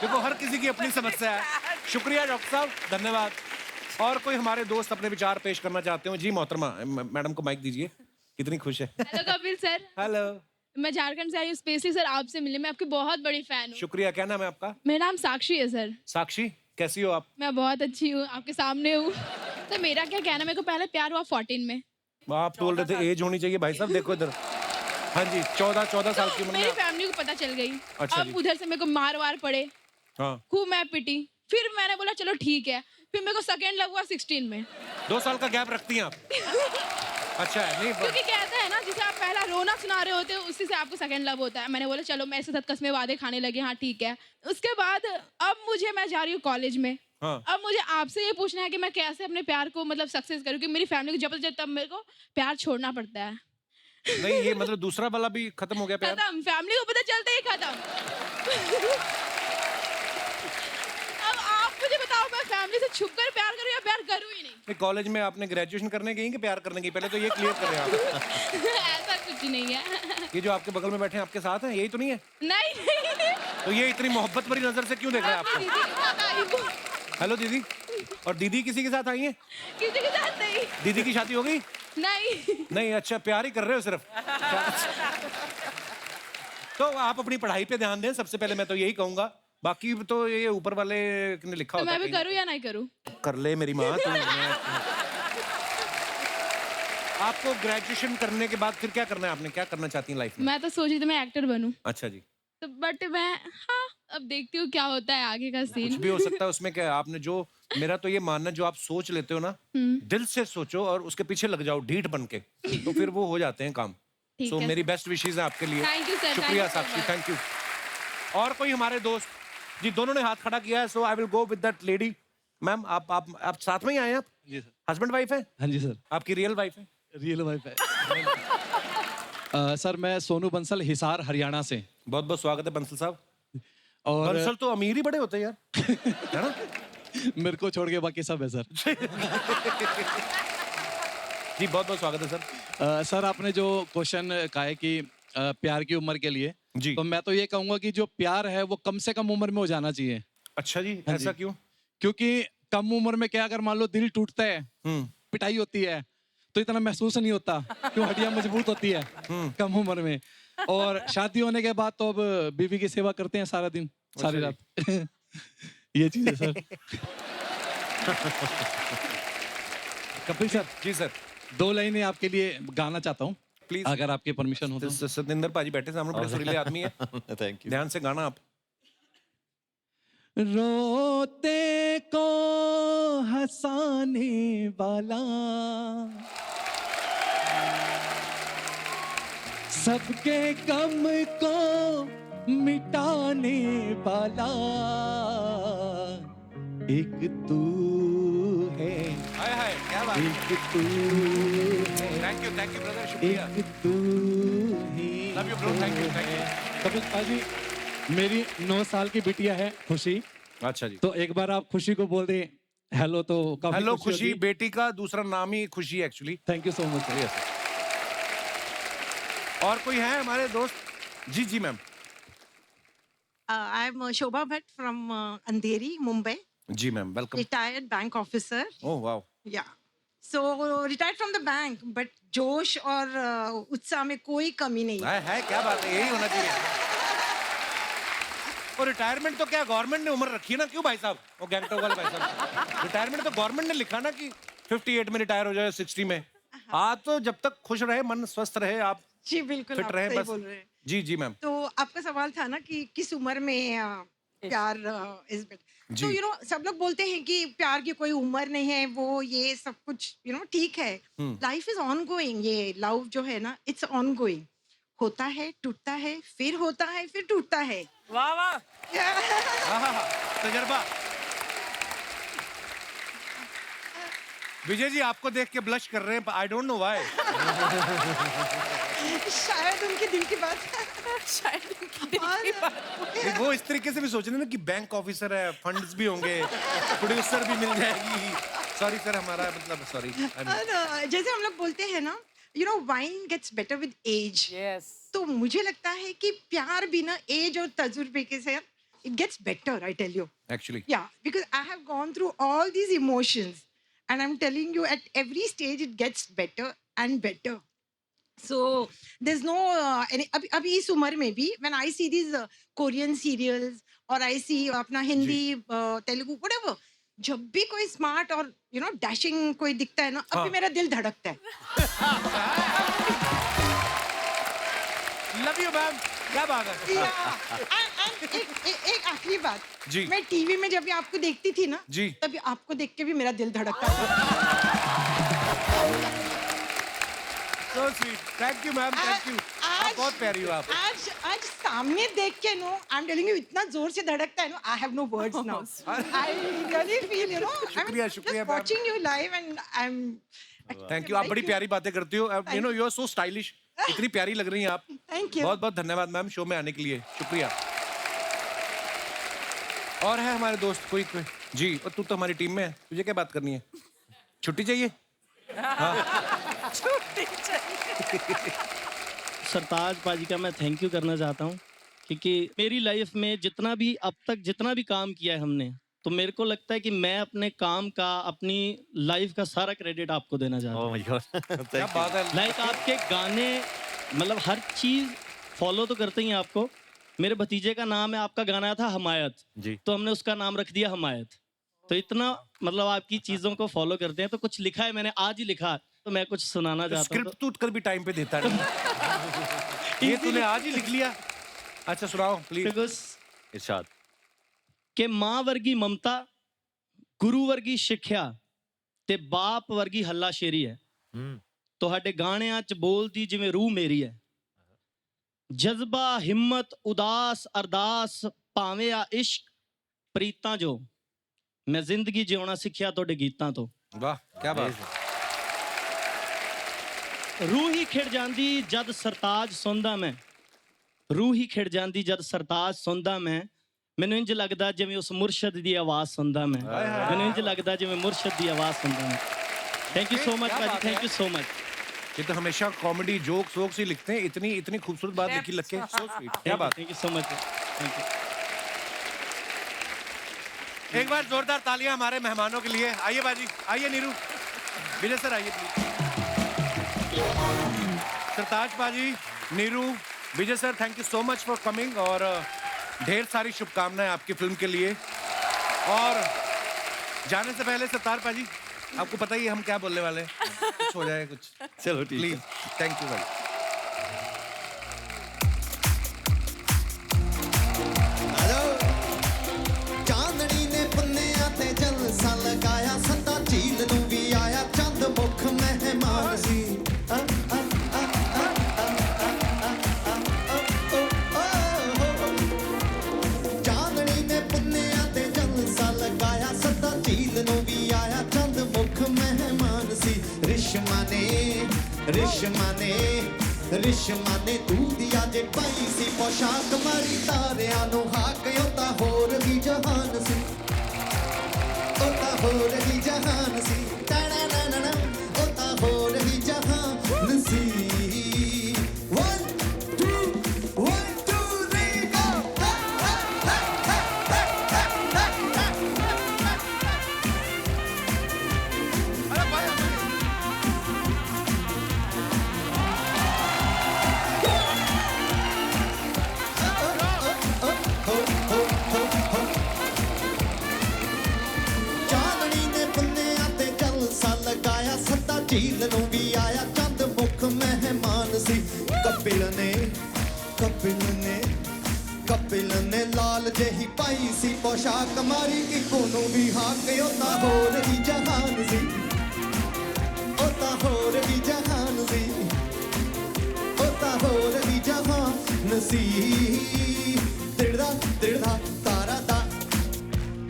देखो हर किसी की अपनी समस्या है। शुक्रिया डॉक्टर साहब, धन्यवाद। और कोई हमारे दोस्त अपने विचार पेश करना चाहते हो? जी मोहतरमा, मैडम को माइक दीजिए। कितनी खुश है। Hello Kapil sir. हेलो। मैं झारखंड से आई हूँ स्पेशली सर आपसे मिलने। मैं आपकी बहुत बड़ी फैन हूँ। शुक्रिया। क्या नाम है आपका? मेरा नाम साक्षी है सर। साक्षी, कैसी हो आप? मैं बहुत अच्छी हूँ, आपके सामने हूँ। तो मेरा क्या कहना, मेरे को पहले प्यार हुआ 14 में। आप बोल रहे थे एज होनी चाहिए। भाई साहब देखो इधर। हाँ जी, 14 साल की उम्र मेरी में। फैमिली को पता चल गई। अच्छा अब जी। उधर से मेरे को मार वार पड़े, हाँ। खूब मैं पिटी। फिर मैंने बोला चलो ठीक है। फिर मेरे को सेकेंड लव हुआ 16 में। 2 साल का गैप रखती हैं आप? अच्छा है। नहीं क्योंकि कहते हैं ना, जिसे आप पहला रोना सुना रहे होते हो उसी से आपको सेकंड लव होता है। मैंने बोला चलो, मैं इसके साथ कसमें वादे खाने लगी। हाँ ठीक है। उसके बाद अब मैं जा रही हूँ कॉलेज में। हाँ। अब मुझे आपसे ये पूछना है कि मैं कैसे अपने प्यार को मतलब सक्सेस करूँ, कि मेरी फैमिली को जब तब मेरे को प्यार छोड़ना पड़ता है। नहीं, ये मतलब दूसरा वाला भी खत्म हो गया प्यार? खत्म, फैमिली को पता चलता ही खत्म। अब आप मुझे बताओ, मैं फैमिली से छुपकर प्यार करूँ या प्यार करूँ ही नहीं? कॉलेज में आपने ग्रेजुएशन करने गई कि प्यार करने गई? पहले तो ये क्लियर करें आप। ऐसा कुछ नहीं है। ये जो आपके बगल में बैठे हैं आपके साथ हैं, यही तो नहीं है? नहीं। तो ये इतनी मोहब्बत भरी नजर से क्यों देख रहे हैं अपनी आपको? दीदी के साथ आई हूँ। हेलो दीदी। और दीदी किसी के साथ आई है? किसी के साथ नहीं। दीदी की शादी हो गई? नहीं। नहीं। अच्छा, प्यार ही कर रहे हो सिर्फ। तो आप अपनी पढ़ाई पे ध्यान दें सबसे पहले, मैं तो यही कहूंगा। बाकी तो ये ऊपर वाले ने लिखा तो होता मैं भी है। करूँ या नहीं करूँ? कर ले मेरी माँ तू। आपको ग्रेजुएशन करने के बाद फिर क्या करना है? आपने क्या करना चाहती हैं लाइफ में? मैं तो सोची थी मैं एक्टर बनूं। अच्छा जी। तो बट मैं हाँ, अब देखती हूँ क्या होता है आगे का कुछ सीन। भी हो सकता है उसमें। क्या है, आपने जो, मेरा तो ये मानना है, जो आप सोच लेते हो ना, दिल से सोचो और उसके पीछे लग जाओ ढीठ बन के, तो फिर वो हो जाते हैं काम। ठीक सो है मेरी सर। बेस्ट विशेज है आपके लिए। Thank you, sir. शुक्रिया Thank you so Sakshi, much. Thank you. और कोई हमारे दोस्त? जी, दोनों ने हाथ खड़ा किया है। So I will go with that lady. Ma'am, आप साथ में ही आए हैं? आप जी सर। हस्बैंड वाइफ है? हाँ जी सर। आपकी रियल वाइफ है? रियल वाइफ है। सर मैं सोनू बंसल, हिसार हरियाणा से। बहुत बहुत स्वागत है बंसल साहब। और बंसल तो अमीर ही बड़े होते हैं यार, है ना? मेरे को छोड़ के बाकी सब है सर। जी बहुत बहुत स्वागत है सर। सर आपने जो क्वेश्चन कहा है कि प्यार की उम्र के लिए जी, तो मैं तो ये कहूंगा कि जो प्यार है वो कम से कम उम्र में हो जाना चाहिए। अच्छा जी, हाँ ऐसा जी। क्यों? क्योंकि कम उम्र में क्या, अगर मान लो दिल टूटता है, पिटाई होती है, तो इतना महसूस नहीं होता क्यों, हड्डियां मजबूत होती है कम उम्र में। और शादी होने के बाद तो अब बीवी की सेवा करते हैं सारा दिन सारी रात। ये चीज है सर। कपिल सर। जी सर। 2 लाइनें आपके लिए गाना चाहता हूँ प्लीज, अगर आपकी परमिशन हो तो। सतिंदर पाजी बैठे सामने, बड़े सुरीले आदमी है। Thank you. ध्यान से गाना आप। रोते को हंसाने वाला, सबके गम को मिटाने वाला, एक तू है। हाय हाय, क्या बात। एक तू है। थैंक यू ब्रदर, शुक्रिया। एक तू ही love you bro, thank you. Kapil पाजी, मेरी 9 साल की बिटिया है खुशी। अच्छा जी। तो एक बार आप खुशी को बोल दें हेलो, तो काफी हेलो खुशी खुशी, होगी। बेटी का दूसरा नाम ही खुशी है actually. Thank you so much. और कोई है हमारे दोस्त? जी जी ma'am. I am Shobha Bhatt from Andheri, Mumbai. जी ma'am, welcome. Retired bank officer. Oh wow. Yeah. So retired from the bank, but जोश और उत्साह में कोई कमी नहीं है। क्या बात है, यही होना चाहिए। और रिटायरमेंट तो क्या गवर्नमेंट ने उम्र रखी है ना, क्यों भाई साहब? वो गैंगटॉक वाले भाई साहब, रिटायरमेंट तो गवर्नमेंट ने लिखा ना कि 58 में रिटायर हो जाए, 60 में। आप तो जब तक खुश रहे, मन स्वस्थ रहे, आप जी बिल्कुल, फिट आप रहे सही बस। बोल रहे हैं। जी जी मैम। तो आपका सवाल था ना कि किस उम्र में प्यार इज बेटर। तो जी। सब लोग बोलते हैं कि प्यार की कोई उम्र नहीं है, वो ये सब कुछ ठीक है। Life is on going. ये लव जो है ना, इट्स ऑन गोइंग। होता है, टूटता है, फिर होता है, फिर टूटता है। वाह वाह। तजर्बा। विजय जी आपको देख के ब्लश कर रहे हैं, आई डोंट नो व्हाई। शायद उनके दिल की बात है। वो इस तरीके से भी सोच रहे हैं ना कि बैंक ऑफिसर है, फंड्स भी होंगे, प्रोड्यूसर भी मिल जाएगी। सॉरी सर, हमारा मतलब सॉरी। जैसे हम लोग बोलते हैं ना, you know wine gets better with age. Yes. तो मुझे लगता है कि प्यार भी ना एज और तजुर्बे के से it gets better. I tell you. Actually. Yeah, because I have gone through all these emotions, and I'm telling you, at every stage it gets better and better. So there's no any. अभी इस उम्र में भी when I see these Korean serials or I see अपना Hindi Telugu whatever, जब भी कोई smart और यू नो डैशिंग कोई दिखता है ना, अभी मेरा दिल धड़कता है. लव यू मैम, क्या बात है. एक आखिरी बात जी. मैं टीवी में जब भी आपको देखती थी ना जी. तभी आपको देख के भी मेरा दिल धड़कता था. So sweet. Thank you ma'am, thank you. आप बहुत प्यारी हो आप. आज सामने देख के no I am telling you इतना जोर से धड़कता है no. I have no words now. I really feel you know. शुक्रिया, शुक्रिया ma'am. Watching you live and I am. Thank you. आप बड़ी प्यारी बातें करती हो. You know you are so stylish. इतनी प्यारी लग रही हैं आप. Thank you. बहुत बहुत धन्यवाद मैम शो में आने के लिए. शुक्रिया. और है हमारे दोस्त कोई जी. और तू तो हमारी टीम में है, तुझे क्या बात करनी है? छुट्टी चाहिए? छुट्टी चाहिए. सरताज पाजी का मैं थैंक यू करना चाहता हूँ, क्योंकि मेरी लाइफ में जितना भी अब तक जितना भी काम किया है हमने, तो मेरे को लगता है कि मैं अपने काम का, अपनी लाइफ का सारा क्रेडिट आपको देना चाहता हूँ. Oh my God. क्या बात है. लाइक आपके गाने, मतलब हर चीज फॉलो तो करते ही हैं आपको. मेरे भतीजे का नाम है, आपका गाना था हमायत जी, तो हमने उसका नाम रख दिया हमायत. तो इतना मतलब आपकी चीजों को फॉलो करते हैं. तो कुछ लिखा है मैंने, आज ही लिखा, तो मैं कुछ सुनाना चाहता हूँ. स्क्रिप्ट तू कर भी टाइम पे देता नहीं. ये तूने आज ही लिख लिया. अच्छा सुनाओ प्लीज. इरशाद. कि मां वर्गी ममता, गुरु वर्गी ਸਿੱਖਿਆ ਤੇ ਬਾਪ ਵਰਗੀ ਹੱਲਾਸ਼ੇਰੀ ਹੈ. ਤੁਹਾਡੇ ਗਾਣਿਆਂ 'ਚ ਬੋਲਦੀ ਜਿਵੇਂ ਰੂਹ ਮੇਰੀ ਹੈ. ਜਜ਼ਬਾ, ਹਿੰਮਤ, ਉਦਾਸ, ਅਰਦਾਸ, ਭਾਵੇਂ ਆ ਇਸ਼ਕ, ਪ੍ਰੀਤਾਂ ਜੋ ਮੈਂ ਜ਼ਿੰਦਗੀ ਜਿਉਣਾ ਸਿੱਖਿਆ ਤੁਹਾਡੇ ਗੀਤਾਂ ਤੋਂ. ਵਾਹ ਕੀ ਬਾਤ. ਰੂਹ ਹੀ ਖਿੜ ਜਾਂਦੀ ਜਦ ਸਰਤਾਜ ਸੁਣਦਾ ਮੈਂ. ਰੂਹ ਹੀ ਖਿੜ ਜਾਂਦੀ ਜਦ ਸਰਤਾਜ ਸੁਣਦਾ ਮੈਂ. ਮੈਨੂੰ ਇੰਜ ਲੱਗਦਾ ਜਿਵੇਂ ਉਸ ਮੁਰਸ਼ਦ ਦੀ ਆਵਾਜ਼ ਸੁਣਦਾ ਮੈਂ. ਮੈਨੂੰ ਇੰਜ ਲੱਗਦਾ ਜਿਵੇਂ ਮੁਰਸ਼ਦ ਦੀ ਆਵਾਜ਼ ਸੁਣਦਾ ਮੈਂ. थैंक यू सो मच भाजी, थैंक यू सो मच. ये तो हमेशा कॉमेडी जोक्स वोक्स ही लिखते हैं. इतनी इतनी खूबसूरत बात लिखी लग के. So sweet. क्या बात. Thank you so much. Thank you. एक बार जोरदार तालियां हमारे मेहमानों के लिए. आइए बाजी, आइए नीरू, विजय सर आइए प्लीज. सरताज बाजी, Neeru, Vijay sir, thank you so much for coming. और ढेर सारी शुभकामनाएं आपकी फिल्म के लिए. और जाने से पहले सरताज बाजी, आपको पता ही है हम क्या बोलने वाले हैं. कुछ हो जाए कुछ. चलो ठीक. प्लीज. थैंक यू भाई. ਚਾਂਦਣੀ ਨੇ ਪੁੰਨਿਆਂ ਤੇ ਜਲਸਾ ਲਗਾਇਆ. ਸੱਤਾ ਝੀਲ ਨੂੰ ਵੀ ਆਇਆ ਚੰਦ ਮੁਖ ਮਹਿਮਾਨ ਸੀ. ਚਾਂਦਣੀ ਨੇ ਪੁੰਨਿਆਂ ਤੇ ਜਲਸਾ ਲਗਾਇਆ. ਸੱਤਾ ਝੀਲ ਨੂੰ ਵੀ ਆਇਆ ਚੰਦ ਮੁਖ ਮਹਿਮਾਨ ਸੀ. ਰਿਸ਼ਮਾ ਨੇ ਦੂਧੀਆ ਜੇ ਪਾਈ ਸੀ ਪੋਸ਼ਾਕ. ਮਾਰੀ ਤਾਰਿਆਂ ਨੂੰ ਹਾਕ. ਉਹ ਤਾਂ ਹੋਰ ਵੀ ਜਹਾਨ ਸੀ. ਉਹ ਤਾਂ ਹੋਰ ਵੀ ਜਹਾਨ ਸੀ. ਉਹ ਤਾਂ ਹੋਰ ਵੀ ਜਹਾਨ ਸੀ. 1 2 1 2 3 go. ਚਾਂਦਣੀ ਨੇ ਪੁੰਨਿਆਂ ਤੇ ਜਲਸਾ ਲਗਾਇਆ. ਸੱਤਾ ਝੀਲ ਨੂੰ ਵੀ ਆਇਆ ਚੰਦ ਮੁਖ ਮਹਿਮਾਨ ਸੀ. ਕਪਿਲ ਨੇ ਲਾਲ ਜਿਹੀ ਪਾਈ ਸੀ ਪੋਸ਼ਾਕ. ਮਾਰੀ ਕਿਕੂ ਨੂੰ ਵੀ ਹਾਕ. ਉਹ ਤਾਂ ਹੋਰ ਵੀ ਜਹਾਨ ਸੀ. ਉਹ ਤਾਂ ਹੋਰ ਵੀ ਜਹਾਨ ਸੀ. ਉਹ ਤਾਂ ਹੋਰ ਵੀ ਜਹਾਨ ਸੀ. ਤਿੜਦਾ ਤਿੜਦਾ ਤਾਰਾ ਦਾ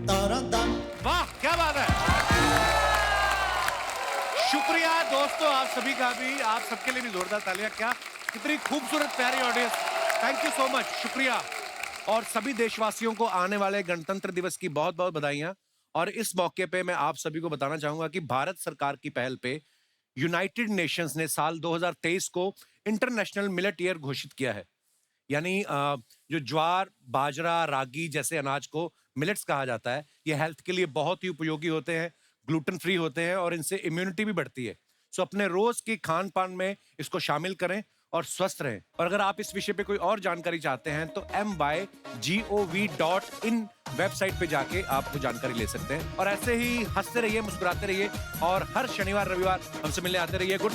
ਤਾਰਾ ਦਾ. वाह क्या बात है. शुक्रिया दोस्तों आप सभी का भी. आप सबके लिए भी जोरदार तालियां. क्या कितनी खूबसूरत प्यारी audience. Thank you so much. शुक्रिया. और सभी देशवासियों को आने वाले गणतंत्र दिवस की बहुत बहुत बधाइयां. और इस मौके पे मैं आप सभी को बताना चाहूंगा कि भारत सरकार की पहल पे यूनाइटेड नेशंस ने साल 2023 को इंटरनेशनल मिलेट ईयर घोषित किया है। यानी जो ज्वार, बाजरा, रागी जैसे अनाज को मिलेट्स कहा जाता है, ये हेल्थ के लिए बहुत ही उपयोगी होते हैं, ग्लूटेन फ्री होते हैं और इनसे इम्यूनिटी भी बढ़ती है। सो अपने रोज की खान पान में इसको शामिल करें और स्वस्थ रहें। और अगर आप इस विषय पे कोई और जानकारी चाहते हैं तो mygov.in वेबसाइट पे जाके आप वो जानकारी ले सकते हैं। और ऐसे ही हंसते रहिए, मुस्कुराते रहिए और हर शनिवार रविवार हमसे मिलने आते रहिए। गुड